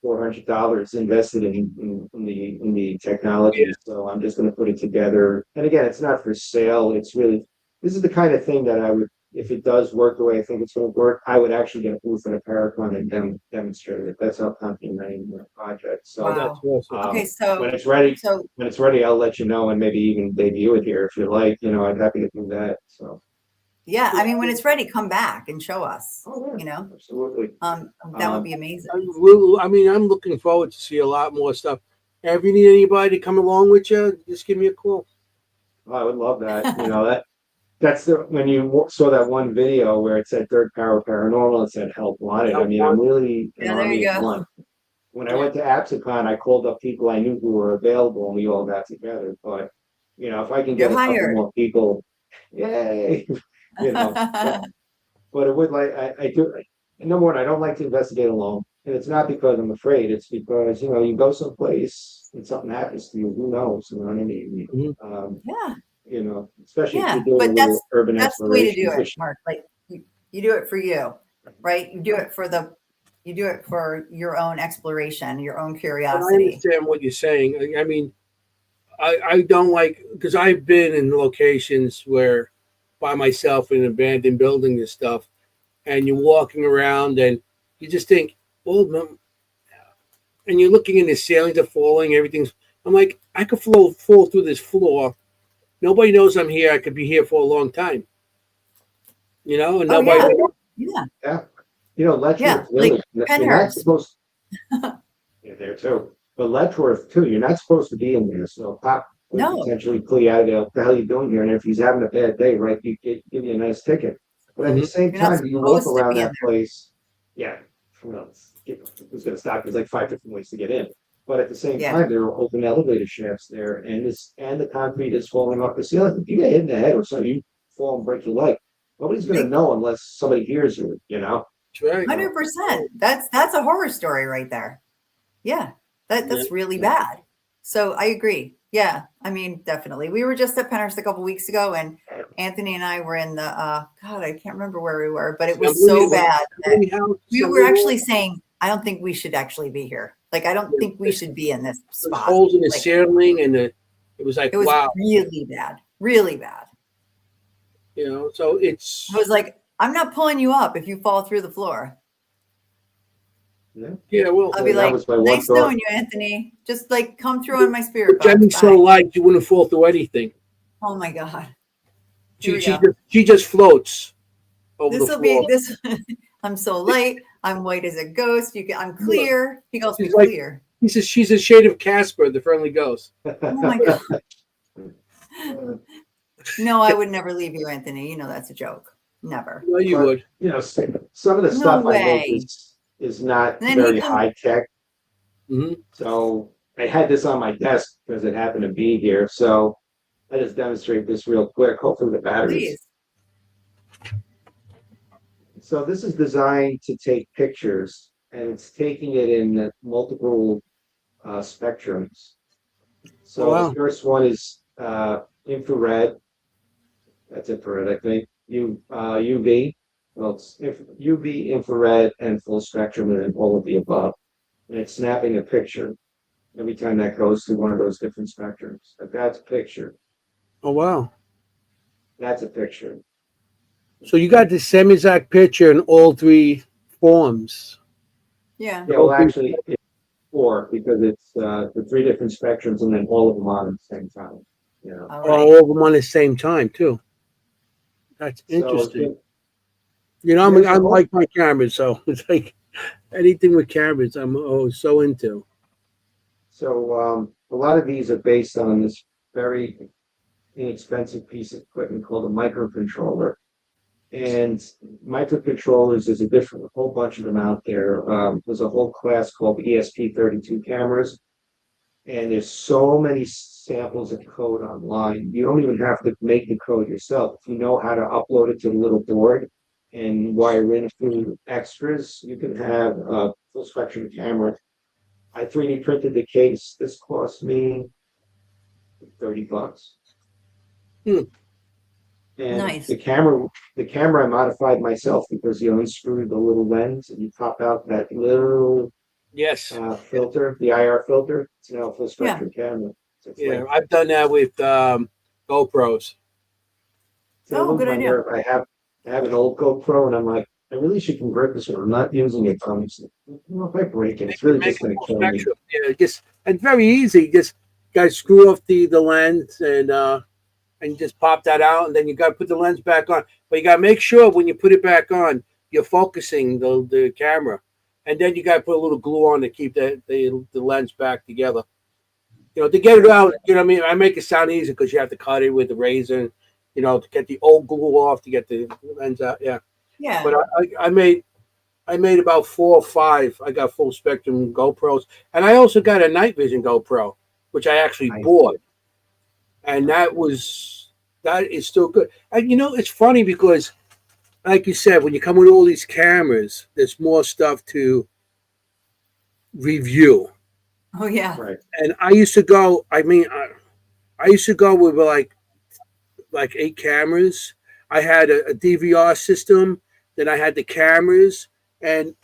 $400 invested in the technology, so I'm just going to put it together. And again, it's not for sale. It's really, this is the kind of thing that I would, if it does work the way I think it's going to work, I would actually get a booth and a Paracon and demonstrate it. That's how confident I am in the project. So that's awesome. Okay, so when it's ready, I'll let you know and maybe even debut it here if you like. I'm happy to do that. So. Yeah, I mean, when it's ready, come back and show us. Absolutely. That would be amazing. I'm looking forward to see a lot more stuff. And if you need anybody to come along with you, just give me a call. Oh, I would love that. That's when you saw that one video where it said Third Power Paranormal, it said help wanted. I mean, I'm really there you go. When I went to Absicon, I called up people I knew who were available, and we all got together. But if I can get a couple more people, yay! But it would I do. Number one, I don't like to investigate alone, and it's not because I'm afraid. It's because you go someplace and something happens to you. Who knows? You know what I mean? Especially if you're doing a little urban exploration. That's the way to do it, Mark. Like you do it for you, right? You do it for your own exploration, your own curiosity. I understand what you're saying. I mean, I don't like, because I've been in locations where by myself in an abandoned building and stuff, and you're walking around and you just think, well, and you're looking and the ceilings are falling, everything's. I'm like, I could fall through this floor. Nobody knows I'm here. I could be here for a long time, and Oh nobody. yeah, Yeah. Letchworth yeah. Village, Like you're not Penhurst. supposed yeah, there too. But Letchworth too, you're not supposed to be in there. So Pop would No. potentially plea out, what the hell are you doing here? And if he's having a bad day, right, give you a nice ticket. But at the same You're not time, you walk supposed to around be in that place. Yeah, who's going to stop? There's like 5 different ways to get in. But at the same Yeah. time, there are open elevator shafts there, and the concrete is falling off the ceiling. If you get hit in the head or something, you fall and break your leg. Nobody's going to know unless somebody hears you. That's right. 100%. That's a horror story right there. Yeah, that's really bad. So I agree. Yeah, I mean, definitely. We were just at Penhurst a couple weeks ago, and Anthony and I were in the God, I can't remember where we were, but it was so bad that we were actually saying, I don't think we should actually be here. Like, I don't think we should be in this spot. Holes in the ceiling, and it was like, it was wow, really bad, really bad. So it's. I was like, I'm not pulling you up if you fall through the floor. Yeah, well, I'll be like, nice knowing you, Anthony. Just like come through on my spirit box. Jenny's so light, you wouldn't fall through anything. Oh my God. She just floats over the floor. I'm so light. I'm white as a ghost. I'm clear. He calls me like, clear. He says she's a shade of Casper, the friendly ghost. Oh my God. No, I would never leave you, Anthony. That's a joke. Never. No, you would. Some of the stuff I make is not very high tech. Mm-hmm. So I had this on my desk because it happened to be here. So I just demonstrate this real quick. Hopefully the batteries. Please. So this is designed to take pictures, and it's taking it in multiple spectrums. So the first one is infrared. That's infrared, I think. UV. Well, it's UV, infrared, and full spectrum, and all of the above. And it's snapping a picture every time that goes through one of those different spectrums. But that's a picture. Oh, wow. That's a picture. So you got the same exact picture in all three forms. Yeah. Yeah, well, actually, it's 4 because it's the 3 different spectrums and then all of them on at the same time. All of them on the same time, too. That's interesting. I like my cameras, so it's like anything with cameras, I'm so into. So a lot of these are based on this very inexpensive piece of equipment called a microcontroller. And microcontrollers, there's a whole bunch of them out there. There's a whole class called ESP32 cameras. And there's so many samples of code online. You don't even have to make the code yourself. If you know how to upload it to the little board and wire in a few extras, you can have a full spectrum camera. I 3D printed the case. This cost me $30. And nice. the camera I modified myself because you unscrew the little lens and you pop out that little filter, the IR filter. It's now a full spectrum camera. I've done that with GoPros. So good idea. I have an old GoPro, and I'm like, I really should convert this one. I'm not using it. If I break it, it's really just going to kill me. Yeah, it's very easy. Just got to screw off the lens and just pop that out, and then you got to put the lens back on. But you got to make sure when you put it back on, you're focusing the camera, and then you got to put a little glue on to keep the lens back together. To get it out, what I mean? I make it sound easy because you have to cut it with the razor, to get the old glue off to get the lens out. Yeah. Yeah. But I made about 4 or 5. I got full spectrum GoPros, and I also got a night vision GoPro, which I actually bought, and that is still good. And it's funny because, like you said, when you come with all these cameras, there's more stuff to review. Oh yeah. Right. And I used to go. I used to go with like 8 cameras. I had a DVR system. Then I had the cameras, and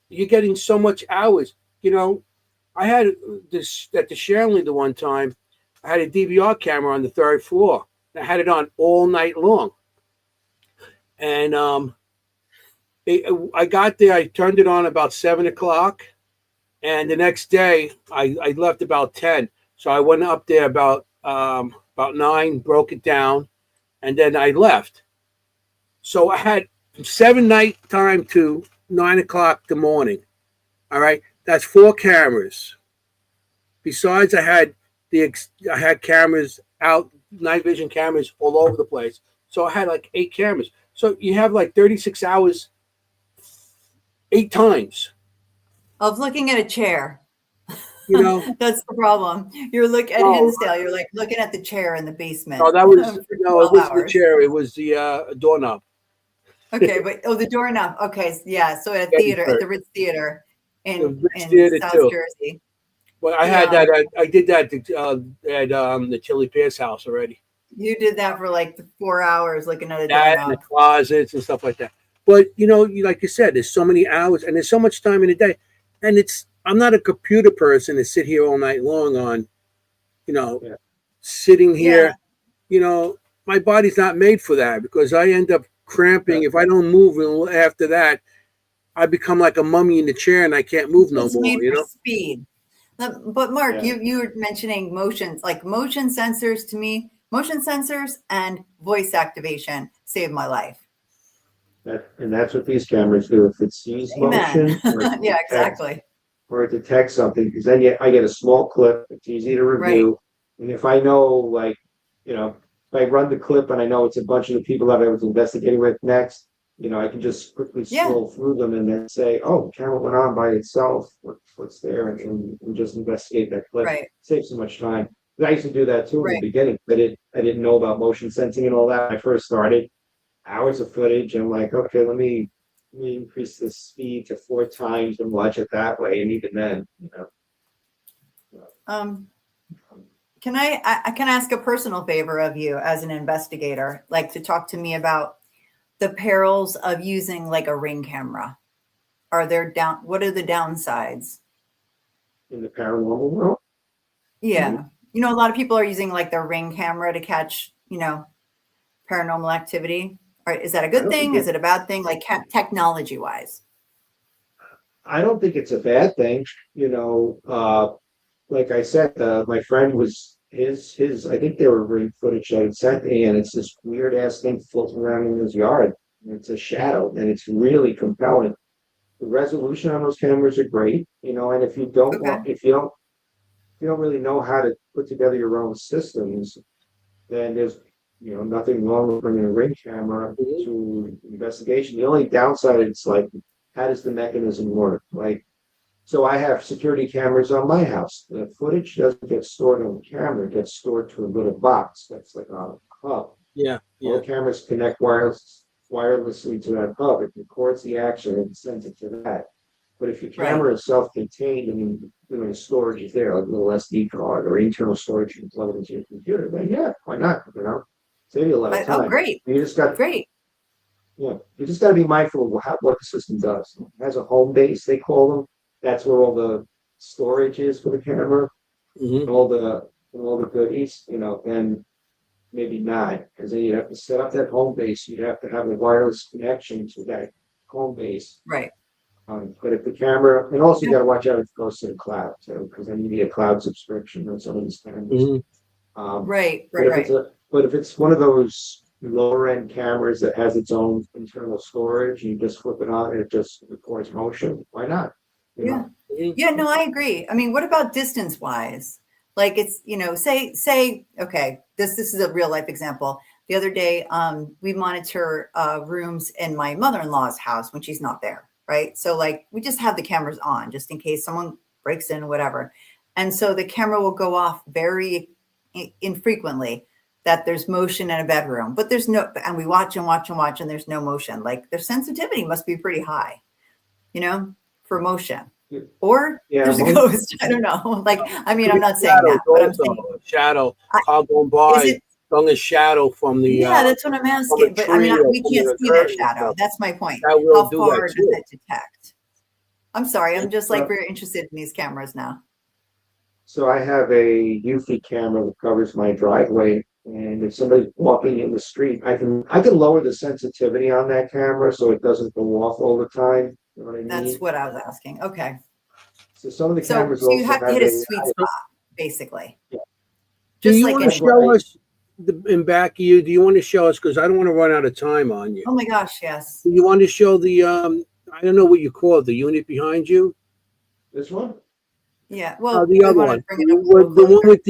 you're getting so much hours. I had this at the Shanley the one time. I had a DVR camera on the 3rd floor. I had it on all night long. And I got there. I turned it on about 7 o'clock, and the next day I left about 10. So I went up there about 9, broke it down, and then I left. So I had 7 night time to 9 o'clock the morning. All right, that's 4 cameras. Besides, I had cameras out, night vision cameras all over the place. So I had like 8 cameras. So you have like 36 hours, 8 times. Of looking at a chair. You know, that's the problem. You're looking at Hinsdale. You're like looking at the chair in the basement. No, that was no, it was the chair. It was the doorknob. Okay, but the doorknob. Okay, yeah. So at the Ritz Theater in South Jersey. Well, I had that. I did that at the Chili Pierce house already. You did that for like 4 hours looking at a doorknob. And the closets and stuff like that. But like you said, there's so many hours and there's so much time in the day, and I'm not a computer person to sit here all night long on, sitting here. Yeah. My body's not made for that because I end up cramping. If I don't move after that, I become like a mummy in the chair and I can't move no more. Made for speed. But Mark, you were mentioning motions, like motion sensors. To me, motion sensors and voice activation saved my life. And that's what these cameras do. If it sees motion, yeah, exactly. Or it detects something, because then I get a small clip. It's easy to review. Right. And if I know, if I run the clip and I know it's a bunch of the people that I was investigating with next, I can just quickly scroll through them and then say, oh, the camera went on by itself. What's there? And just investigate that clip. Right. Saves so much time. I used to do that too in the beginning, but I didn't know about motion sensing and all that when I first started. Hours of footage. I'm like, okay, let me increase the speed to 4 times and watch it that way. And even then, Can I ask a personal favor of you as an investigator, like to talk to me about the perils of using like a Ring camera? What are the downsides? In the paranormal world? Yeah. Mm-hmm. A lot of people are using like their Ring camera to catch, paranormal activity. Or is that a good thing? Is it a bad thing? Like technology wise? I don't think it's a bad thing. Like I said, my friend was his. I think they were Ring footage that he sent me, and it's this weird ass thing floating around in his yard. It's a shadow, and it's really compelling. The resolution on those cameras are great, and if you don't if you don't really know how to put together your own systems, then there's nothing wrong with bringing a Ring camera to investigation. The only downside is like, how does the mechanism work? So I have security cameras on my house. The footage doesn't get stored on the camera; it gets stored to a little box that's like on a hub. Yeah. All cameras connect wirelessly to that hub. It records the action and sends it to that. But if your camera is self-contained, the storage is there, like a little SD card or internal storage, you can plug it into your computer, then why not? Save you a lot of time. Oh, great. You just got great. Yeah, you just got to be mindful of what the system does. It has a home base, they call them. That's where all the storage is for the camera, and all the goodies, and maybe not, because then you have to set up that home base. You have to have a wireless connection to that home base. Right. But if the camera, and also you got to watch out if it goes to the cloud too, because then you need a cloud subscription on some of these cameras. Right. But if it's one of those lower end cameras that has its own internal storage, you just flip it on and it just records motion. Why not? No, I agree. I mean, what about distance wise? Like it's, say, okay, this is a real life example. The other day, we monitor rooms in my mother-in-law's house when she's not there. Right. So like we just have the cameras on just in case someone breaks in or whatever. And so the camera will go off very infrequently that there's motion in a bedroom, but and we watch and there's no motion. Like their sensitivity must be pretty high, for motion. Or there's a ghost. I don't know. Like, I mean, I'm not saying that, but I'm saying shadow. Car going by, long as shadow from the. That's what I'm asking. But I mean, we can't see that shadow. That's my point. How far does it detect? I'm sorry. I'm just like very interested in these cameras now. So I have a Eufy camera that covers my driveway, And if somebody's walking in the street, I can lower the sensitivity on that camera so it doesn't go off all the time. You know what I mean? That's what I was asking. Okay. So some of the So, cameras so you also have to have hit a a sweet spot, basically. Yeah. Do Just you like want to in, show us in back of you? Do you want to show us? Because I don't want to run out of time on you. oh my gosh, yes. Do you want to show the I don't know what you call it, the unit behind you? this one. Yeah. Well, The we other want to one, bring it up a little the one closer. with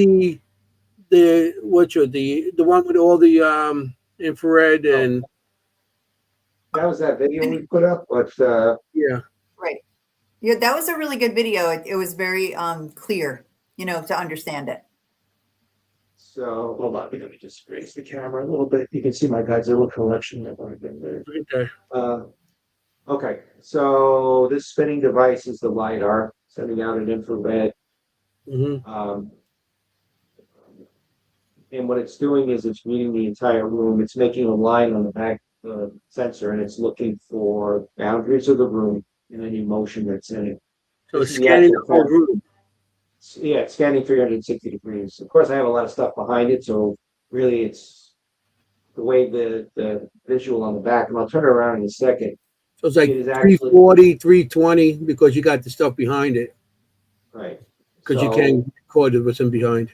the what's your the one with all the infrared and That was that video we put up, but yeah. Right. Yeah, that was a really good video. It was very clear, to understand it. so hold on, let me just raise the camera a little bit. You can see my Godzilla collection that I've been there. Right there. Okay, so this spinning device is the LiDAR sending out an infrared. Mm-hmm. And what it's doing is it's reading the entire room. It's making a line on the back of the sensor, and it's looking for boundaries of the room and any motion that's in it. So This it's is the scanning the actual whole camera. room. Yeah, it's scanning 360 degrees. Of course, I have a lot of stuff behind it, so really it's the way the visual on the back, and I'll turn it around in a second. So it's like It is actually 340, 320 because you got the stuff behind it. right. Because you So, can record it with some behind.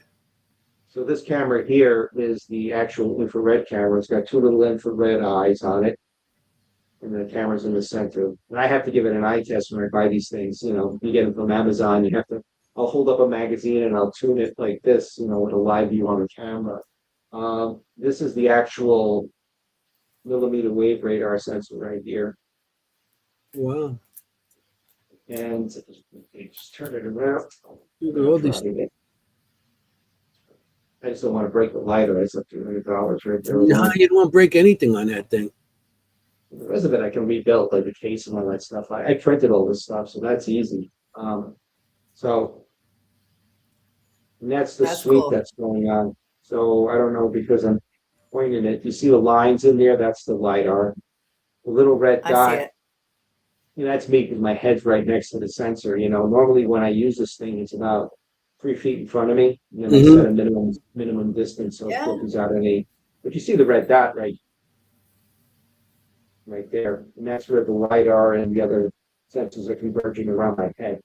so this camera here is the actual infrared camera. It's got two little infrared eyes on it, and the camera's in the center. And I have to give it an eye test when I buy these things. You get them from Amazon. You have to. I'll hold up a magazine and I'll tune it like this, with a live view on the camera. This is the actual millimeter wave radar sensor right here. Wow. And just turn it around. Look at all these. I just don't want to break the lighter. It's up to $200 right there. No, you don't want to break anything on that thing. The rest of it I can rebuild, like the case and all that stuff. I printed all this stuff, so that's easy. And that's the That's sweep cool. that's going on. So I don't know because I'm pointing it. You see the lines in there? That's the LiDAR. The little red I dot. see it. That's me because my head's right next to the sensor. Normally when I use this thing, it's about 3 feet in front of me. And then I set a minimum distance so it Yeah. filters out any. But you see the red dot right there. And that's where the LiDAR and the other sensors are converging around my head.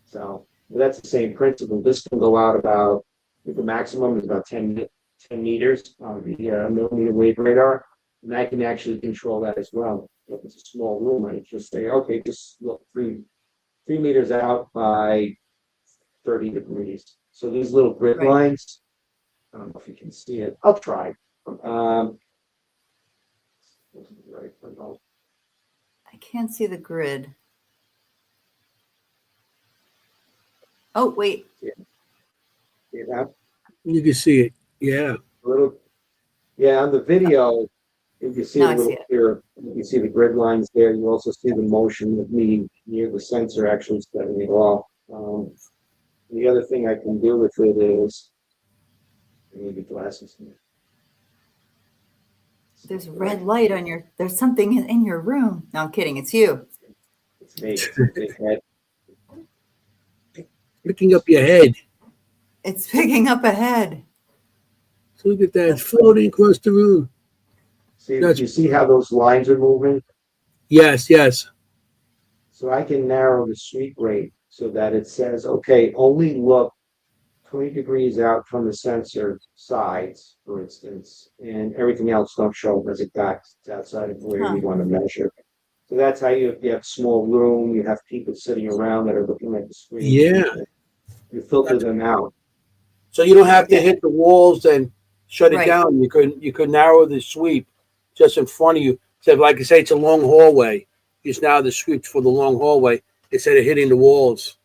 So that's the same principle. This can go out about, the maximum is about 10 meters on the millimeter wave radar. And I can actually control that as well. If it's a small room, I just say, okay, just look 3 meters out by 30 degrees. So these little grid Right. lines, I don't know if you can see it. I'll try. I can't see the grid. Oh, wait. Yeah, You can see it. Yeah. on the video, you can see No, a I little see it. clearer. You can see the grid lines there. You also see the motion of me near the sensor actually setting it off. The other thing I can do with it is, I need the glasses. There's a red light on there's something in your room. No, I'm kidding. It's you. It's me. It's a big head. Picking up your head. It's picking up a head. So look at that. It's floating across the room. See, you see how those lines are moving? Yes, yes. So I can narrow the sweep rate so that it says, okay, only look 20 degrees out from the sensor sides, for instance, and everything else don't show as it got outside of where you want to measure. So that's how you have small room, you have people sitting around that are looking at the screen. Yeah. You filter them out. So you don't have to hit the walls and shut it Right. down. You could narrow the sweep just in front of you. So like I say, it's a long hallway. Just now the sweep for the long hallway instead of hitting the walls.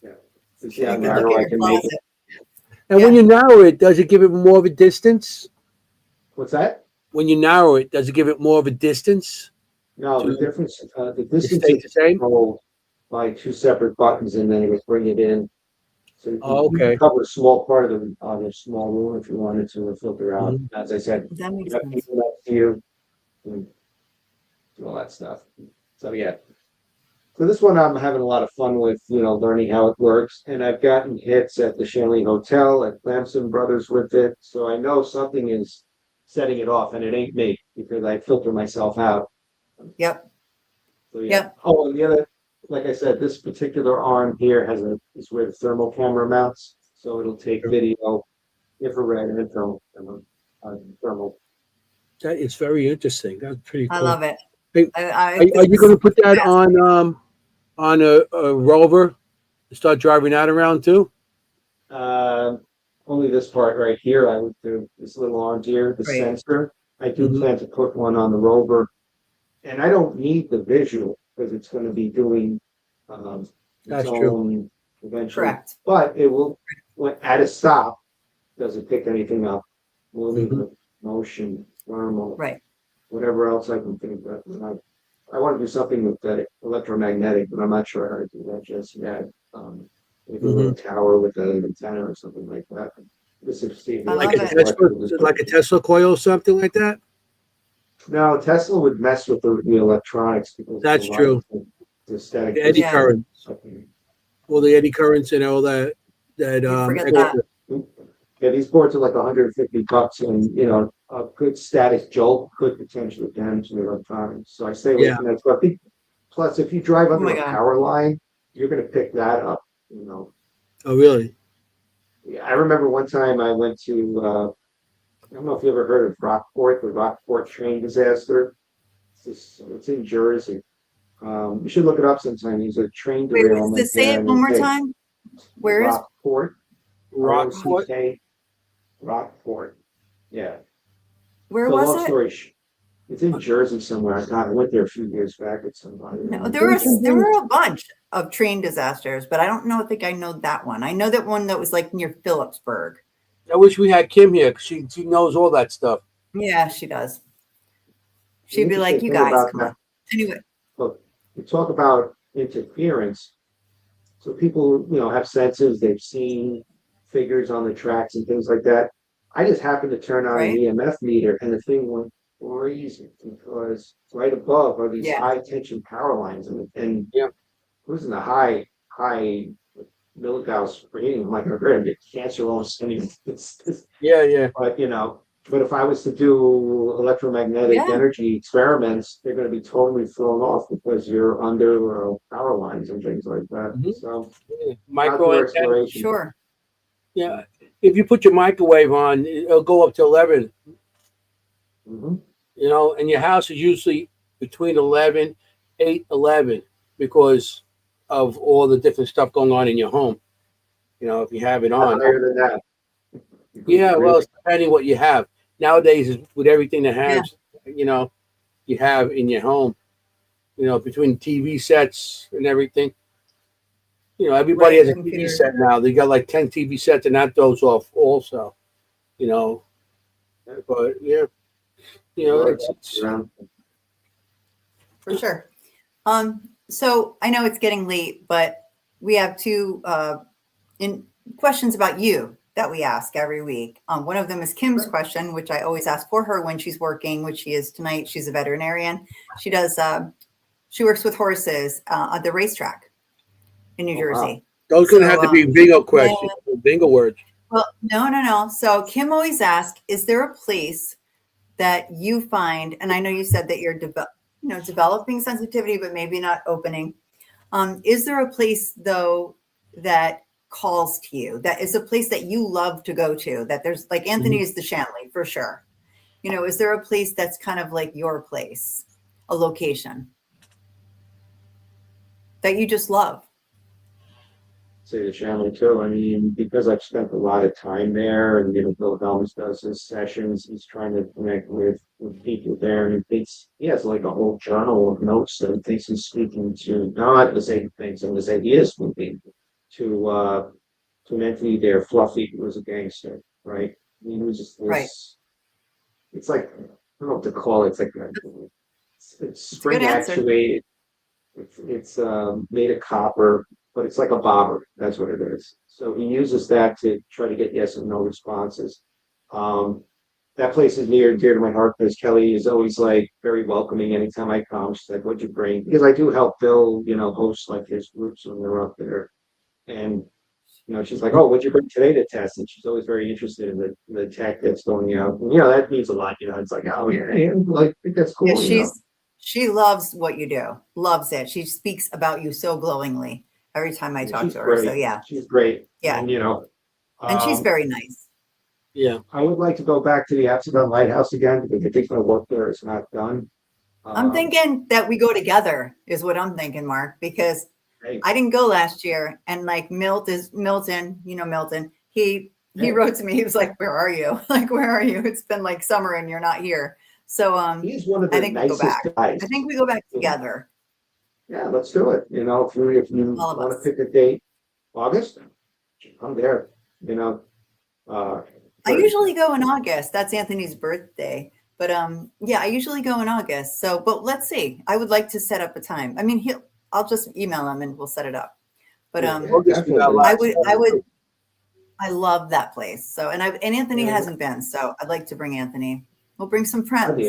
Yeah. You see You how can look narrow in I your can make closet. it. And when you narrow it, does it give it more of a distance? What's that? When you narrow it, does it give it more of a distance? No, the distance stays is the same? controlled by 2 separate buttons, and then it would bring it in. So you can cover a small part of the small room if you wanted to filter out. As I said, That you makes have sense. people next to you and do all that stuff. So yeah. So this one I'm having a lot of fun with, learning how it works. And I've gotten hits at the Chalet Hotel, at Lamson Brothers with it. So I know something is setting it off, and it ain't me because I filter myself out. Yep. So yeah. Yep. Oh, and the other, like I said, this particular arm here is where the thermal camera mounts. So it'll take video, infrared, and thermal. That is very interesting. That's pretty I cool. love it. Hey, I are you going to put that on a rover and start driving that around too? Only this part right here. I would do this little arm here, the Right. sensor. I do plan to put one on the rover, and I don't need the visual because it's going to be doing its That's own true. eventually. Correct. But it will, at a stop, doesn't pick anything up. Moving, motion, thermal, Right. whatever else I can think of. I want to do something with that electromagnetic, but I'm not sure how to do that just yet. Maybe a little tower with an antenna or something like that. This is Steve. I Like love a Tesla coil or something like that? No, Tesla would mess with the electronics because That's true. The static. The eddy Yeah. currents. Well, the eddy currents and all that. You forget that. Yeah, these boards are like $150, and a good static jolt could potentially damage the electronics. So I stay away from that stuff. Plus, if you drive under a power line, you're going to pick that up. Oh, really? Yeah, I remember one time I went to. I don't know if you ever heard of Rockport, the Rockport train disaster. It's in Jersey. You should look it up sometime. There's a train Wait, derailment. say it one more time. Where is Rockport? Rockport? Rockport. Yeah. Where So was long it? story it's in Jersey somewhere. I went there a few years back with somebody. No, there were a bunch of train disasters, but I think I know that one. I know that one that was like near Phillipsburg. I wish we had Kim here because she knows all that stuff. Yeah, she does. She'd be like, "You guys, come on." Anyway, look, we talk about interference. So people, have senses. They've seen figures on the tracks and things like that. I just happened to turn on an EMF meter, and the thing went crazy because right above are these high tension power lines, and it was in the high milligauss reading. I'm like, I'm going to get cancer almost anyway. Yeah. But if I was to do electromagnetic energy experiments, they're going to be totally thrown off because you're under power lines and things like that. So, micro antenna. Sure. Yeah. If you put your microwave on, it'll go up to 11. And your house is usually between 11, 8, 11 because of all the different stuff going on in your home. If you have it on. Higher than that. Yeah, well, it's depending what you have. Nowadays, with everything that has, you have in your home, between TV sets and everything. Everybody has a TV set now. They got like 10 TV sets, and that goes off also. But yeah, it's for sure. So I know it's getting late, but we have two questions about you that we ask every week. One of them is Kim's question, which I always ask for her when she's working, which she is tonight. She's a veterinarian. She does. She works with horses at the racetrack in New Jersey. Those going to have to be bingo questions, bingo words. Well, no. So Kim always asks, is there a place that you find, and I know you said that you're developing sensitivity, but maybe not opening. Is there a place though that calls to you, that is a place that you love to go to, that there's like Anthoiny is the Shanley for sure. Is there a place that's kind of like your place, a location that you just love? Say the Shanley too. I mean, because I've spent a lot of time there, and Bill Helms does his sessions. He's trying to connect with people there, and he has like a whole journal of notes that he thinks he's speaking to not the same things. I'm going to say he is speaking to an entity there, Fluffy, who was a gangster, right? I mean, he was just this. It's like, I don't know what to call it. It's like it's spring actuated. It's made of copper, but it's like a bobber. That's what it is. So he uses that to try to get yes and no responses. that place is near and dear to my heart because Kelly is always like very welcoming anytime I come. She's like, "What'd you bring?" Because I do help Bill, host like his groups when they're up there. And she's like, "Oh, what'd you bring today to test?" And she's always very interested in the tech that's going out. And, that means a lot. It's like, "Oh yeah, like I think that's cool." Yeah, she loves what you do, loves it. She speaks about you so glowingly every time I talk to her. Great. So yeah, she's great. Yeah. And and she's very nice. Yeah. I would like to go back to the Amsterdam Lighthouse again because I think my work there is not done. I'm thinking that we go together is what I'm thinking, Mark, because Hey, I didn't go last year, and like Milton, Milton, he wrote to me. He was like, "Where are you? Like, where are you? It's been like summer and you're not here." So he's one of I the think we go nicest back. guys. I think we go back together. Yeah, let's do it. If you All of want to us. pick a date, August, I'm there. I usually go in August. That's Anthony's birthday. But yeah, I usually go in August. So, but let's see. I would like to set up a time. I mean, I'll just email him and we'll set it up. But August, we got a lot I of stuff. would I love that place. So, and Anthony hasn't been, so I'd like to bring Anthony. We'll bring some friends.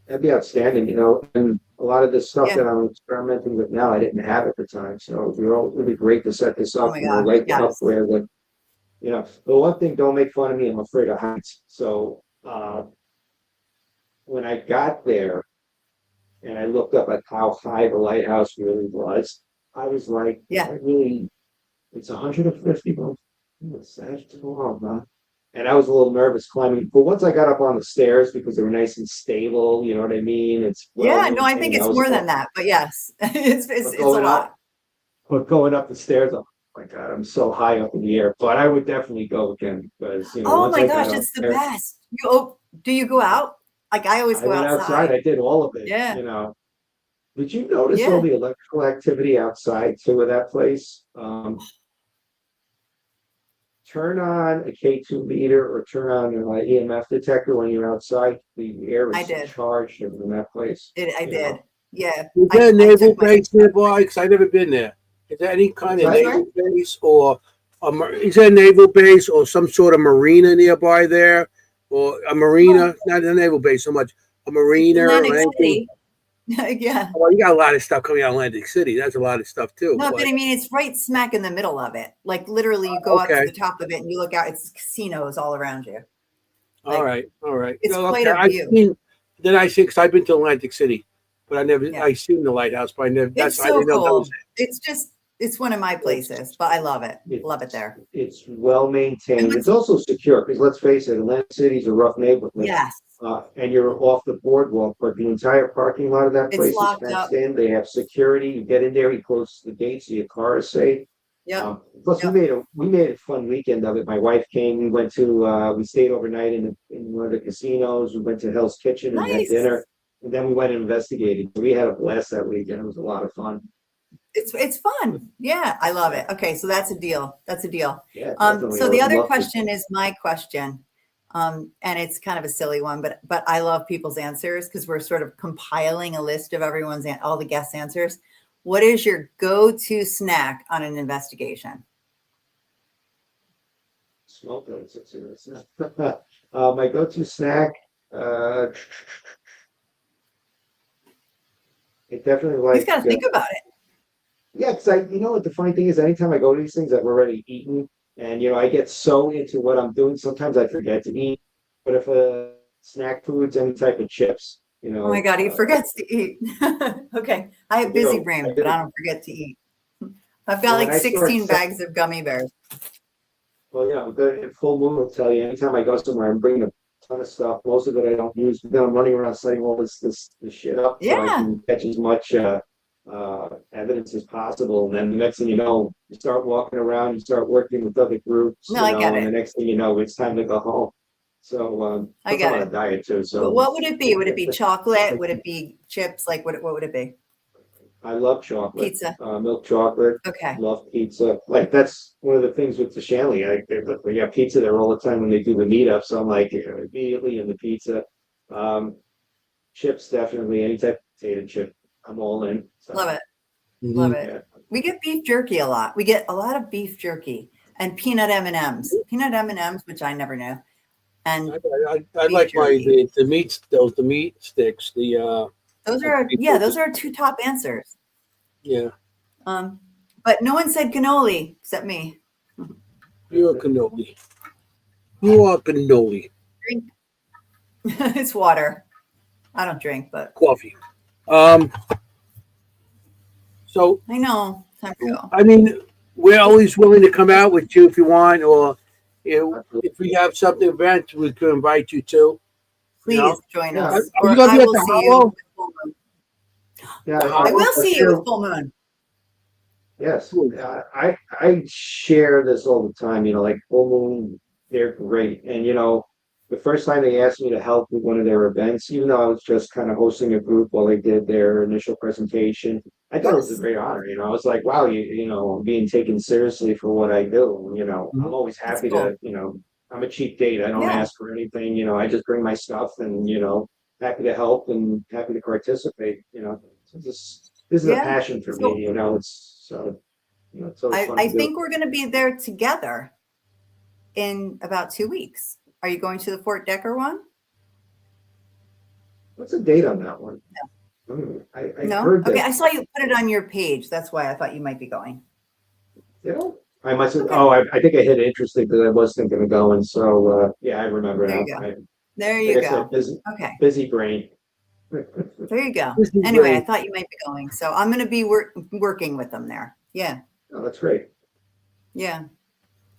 That'd be outstanding, and a lot of the stuff Yeah. that I'm experimenting with now, I didn't have at the time. So it would be great to set this up my and God, light it up yes. where the one thing, don't make fun of me, I'm afraid of heights. So when I got there and I looked up at how high the lighthouse really was, I was like, Yeah. it's 150 miles. It's actually long, huh? And I was a little nervous climbing, but once I got up on the stairs because they were nice and stable, you know what I mean? It's Yeah, no, I think it's more than that, but yes, it's a lot. But going up the stairs, oh my God, I'm so high up in the air. But I would definitely go again because Oh once my I got gosh, up it's the there, best. Do you go out? Like I always I go went outside. outside. I did all of it. Yeah. Did you notice Yeah. all the electrical activity outside too of that place? Turn on a K2 meter or turn on an EMF detector when you're outside. The air I is did. charged in that place. I did. Yeah. Is there a naval took my- base nearby? Because I've never been there. Is there any kind of Sorry? naval base or is there a naval base or some sort of marina nearby there? Or a marina, not a naval base so much, a marina or Atlantic anything? City. Yeah. Well, you got a lot of stuff coming out of Atlantic City. That's a lot of stuff too. No, but I mean, it's right smack in the middle of it. Like literally, you go up to the top of it and you look out. It's casinos all around you. All right. It's quite a view. I think because I've been to Atlantic City, but I never. Yeah. I've seen the lighthouse, but I never. It's I so didn't know that cool. was It's one of my places, but I love it. Love it there. It's well maintained. It's also secure because let's face it, Atlantic City's a rough neighborhood. Yes. And you're off the boardwalk, but the entire parking lot of that It's place is locked fenced up. in. They have security. You get in there, you close the gates, so your car is safe. Yeah. Plus, we made a fun weekend of it. My wife came. We went to we stayed overnight in one of the casinos. We went to Hell's Kitchen and had Nice. dinner, and then we went and investigated. We had a blast that weekend. It was a lot of fun. It's fun. Yeah, I love it. Okay, so that's a deal. Yeah. So the other question is my question. And it's kind of a silly one, but I love people's answers because we're sort of compiling a list of all the guest answers. What is your go-to snack on an investigation? Smoke those. My go-to snack. It definitely like. He's got to think about it. Yeah, because what the funny thing is, anytime I go to these things, I've already eaten, and I get so into what I'm doing. Sometimes I forget to eat. But if snack foods, any type of chips, Oh my God, he forgets to eat. Okay, I have busy brain, but I don't forget to eat. I've got like 16 bags of gummy bears. Well, the full moon will tell you. Anytime I go somewhere, I'm bringing a ton of stuff. Most of it I don't use. But then I'm running around setting all this shit up so I can catch as much evidence as possible. And then the next thing you know, you start walking around, you start working with other groups. No, I get it. And the next thing you know, it's time to go home. So I get on it. a diet too. So But what would it be? Would it be chocolate? Would it be chips? Like what would it be? I love chocolate. Pizza. Milk chocolate. Okay. Love pizza. Like that's one of the things with the Shanley. They have pizza there all the time when they do the meetup. So I'm like immediately in the pizza. Chips definitely. Any type of potato chip, I'm all in. So, Love it. Mm-hmm. Love it. We get beef jerky a lot. We get a lot of beef jerky and peanut M&Ms. Peanut M&Ms, which I never knew. and I beef like jerky. the meat, the meat sticks. Those are two top answers. Yeah, But no one said cannoli except me. you're a cannoli. You are cannoli. Drink. It's water. I don't drink, but Coffee. So I know. Time to go. I mean, we're always willing to come out with you if you want, or if we have something event, we could invite you to. You know, Please join Yeah, are us, you or gonna I be at will the see you Hollow? with full moon. yeah, The I Hollow? will for see you sure. with full moon. Yes, Cool. I share this all the time. Like full moon, they're great. And the first time they asked me to help with one of their events, even though I was just kind of hosting a group while they did their initial presentation, I thought it was a Yes. great honor. I was like, wow, I'm being taken seriously for what I do. I'm always That's happy cool. to. I'm a cheap date. I don't Yeah. ask for anything. I just bring my stuff and happy to help and happy to participate. So this is a Yeah. passion for So me. It's so it's always fun I to do. think we're going to be there together in about 2 weeks. Are you going to the Fort Decker one? What's the date on that one? I No? heard Okay. that. I saw you put it on your page. That's why I thought you might be going. I must have. Okay. Oh, I think I hit it interesting because I was thinking of going. So yeah, I remember There now. you go. I, There like you I said, go. Okay. busy brain. There you go. This is Anyway, I great. thought you might be going. So I'm going to be working with them there. Yeah. Oh, that's great. Yeah.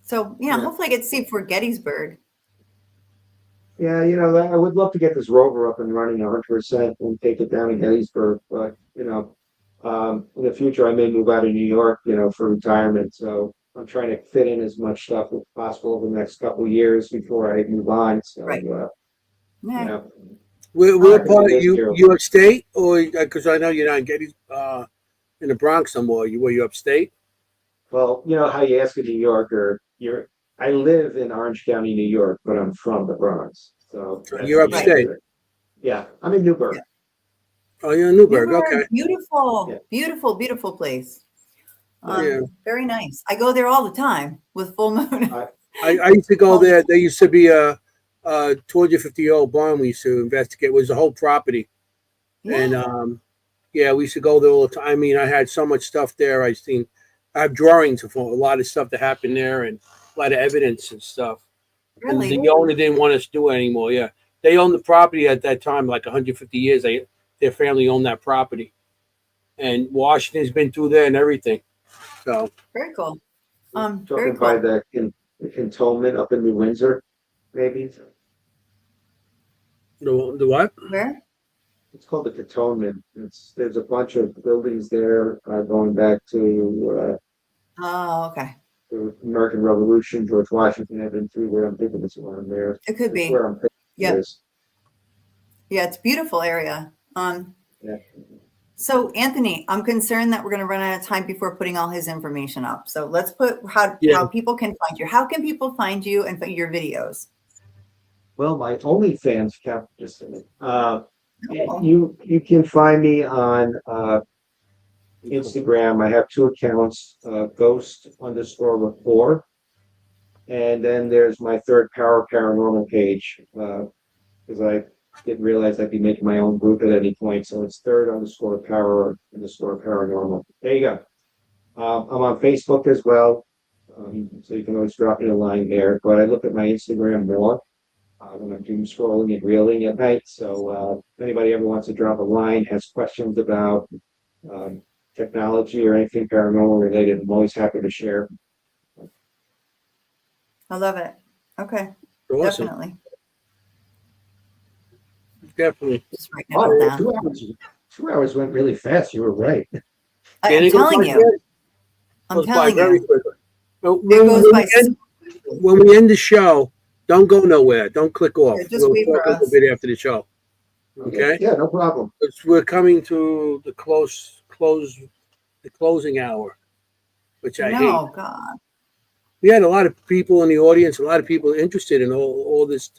So, Yeah. hopefully I get to see Fort Gettysburg. Yeah, I would love to get this rover up and running 100% and take it down to Gettysburg. But in the future, I may move out of New York, for retirement. So I'm trying to fit in as much stuff as possible over the next couple of years before I move on. So Right. you Yeah. know, We're I can part of live here. you upstate, or because I know you're not getting in the Bronx no more. Were you upstate? Well, how you ask a New Yorker, I live in Orange County, New York, but I'm from the Bronx. So that's You're the Right. upstate. answer. Yeah, I'm in Newburgh. Yeah. Oh, you're in Newburgh. Newburgh, Okay. beautiful, Yeah. beautiful, beautiful place. Yeah. Very nice. I go there all the time with full moon. I used to go there. There used to be a 250-year-old barn we used to investigate. It was the whole property. And Yeah. yeah, we used to go there all the time. I mean, I had so much stuff there. I have drawings of a lot of stuff that happened there and a lot of evidence and stuff. And Really? the owner didn't want us to do it anymore. Yeah, they owned the property at that time, like 150 years. Their family owned that property, and Washington's been through there and everything. So Very cool. Very Talking by cool. the cantonment up in New Windsor, maybe. the what? Where? It's called the cantonment. There's a bunch of buildings there going back to Oh, okay. the American Revolution. George Washington had been through there. I'm thinking it's around there. It could That's be. where I'm thinking Yeah. it is. Yeah, it's a beautiful area. Yeah. So Anthony, I'm concerned that we're going to run out of time before putting all his information up. So let's put how people can find you. How can people find you and find your videos? Well, my OnlyFans account, just a minute. Oh. You can find me on Instagram. I have two accounts, ghost_rapport. And then there's my third paranormal page, because I didn't realize I'd be making my own group at any point. So it's third_power_paranormal. There you go. I'm on Facebook as well. So you can always drop me a line there. But I look at my Instagram more when I'm doom scrolling and reeling at night. So if anybody ever wants to drop a line, has questions about technology or anything paranormal related, I'm always happy to share. I love it. Okay. Awesome. Definitely. Just writing it all down. 2 hours. 2 hours went really fast. You were right. I'm telling you. I'm telling very you. quickly. But It goes by so when we end the show, don't go nowhere. Don't click off. Yeah, just wait talk for a little us. bit after the show. Okay. Yeah, no problem. We're coming to the closing hour, which I hate. No, God. We had a lot of people in the audience, a lot of people interested in all this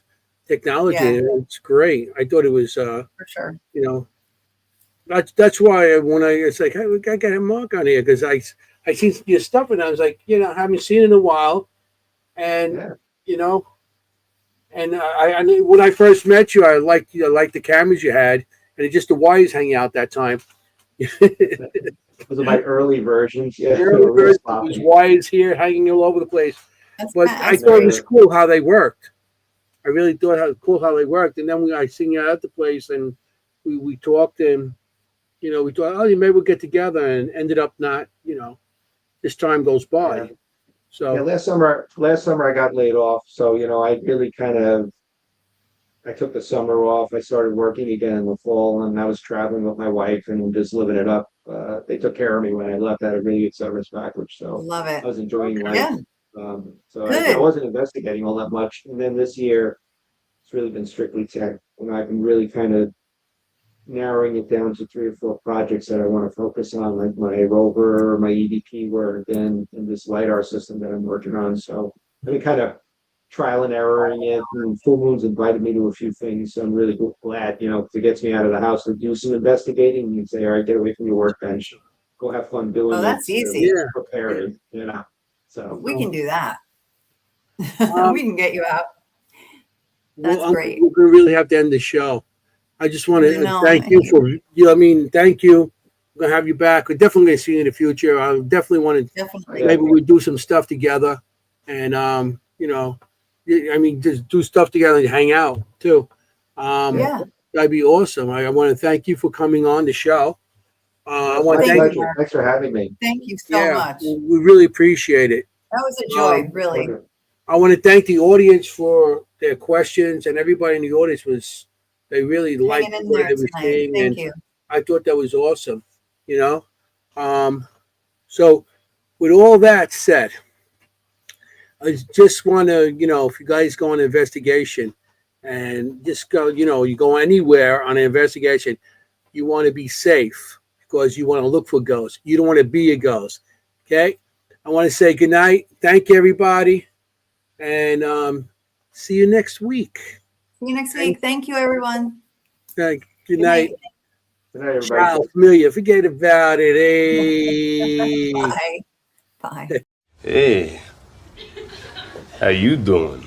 technology. Yeah. And it's great. I thought it was, For sure. That's why it's like, hey, we got to get Mark on here because I seen your stuff and I was like, I haven't seen it in a while, and And when I first met you, I liked the cameras you had, and it just the wires hanging out that time. Those are my early versions. Yeah, The they early were real version was sloppy. wires here hanging all over the place. But I That's thought it great. was cool how they worked. I really thought it was cool how they worked. And then I seen you at the place, and we talked, and we thought, oh, maybe we'll get together, and ended up not. This time goes Yeah. by. Yeah, So last summer I got laid off. So, I really I took the summer off. I started working again in the fall, and I was traveling with my wife and just living it up. They took care of me when I left. I had a really good severance package, so Love it. I was enjoying life. Yeah, I good. wasn't investigating all that much. And then this year, it's really been strictly tech, and I've been really kind of narrowing it down to 3 or 4 projects that I want to focus on, like my rover, my EVP work, and this LiDAR system that I'm working on. So I've been kind of trial and erroring it, and Full Moon's invited me to a few things. So I'm really glad, if it gets me out of the house to do some investigating and say, all right, get away from your workbench, go have fun doing Oh, it. that's easy. yeah, Prepared, So We can do that. Um, We can get you out. well, That's great. we're gonna really have to end the show. I just want to No, thank you for thank you. I'm gonna have you back. We're definitely gonna see you in the future. I definitely want to definitely. maybe we do some stuff together, and just do stuff together and hang out too. Yeah. That'd be awesome. I want to thank you for coming on the show. I want to my Thank thank you. pleasure. Thanks for having me. Thank you so much. we really appreciate it. That was a joy, really. Okay. I want to thank the audience for their questions, and everybody in the audience they really liked Hanging in what there they were tonight. seeing, Thank and you. I thought that was awesome. So with all that said, I just want to, if you guys go on an investigation and just go, you go anywhere on an investigation, you want to be safe because you want to look for ghosts. You don't want to be a ghost. Okay. I want to say good night. Thank you, everybody. And see you next week. See you next week. Thank you, everyone. Good Good night. night. Good night, everybody. Ciao, familia. Forget about it. Hey. Bye. Bye. Hey, how you doing?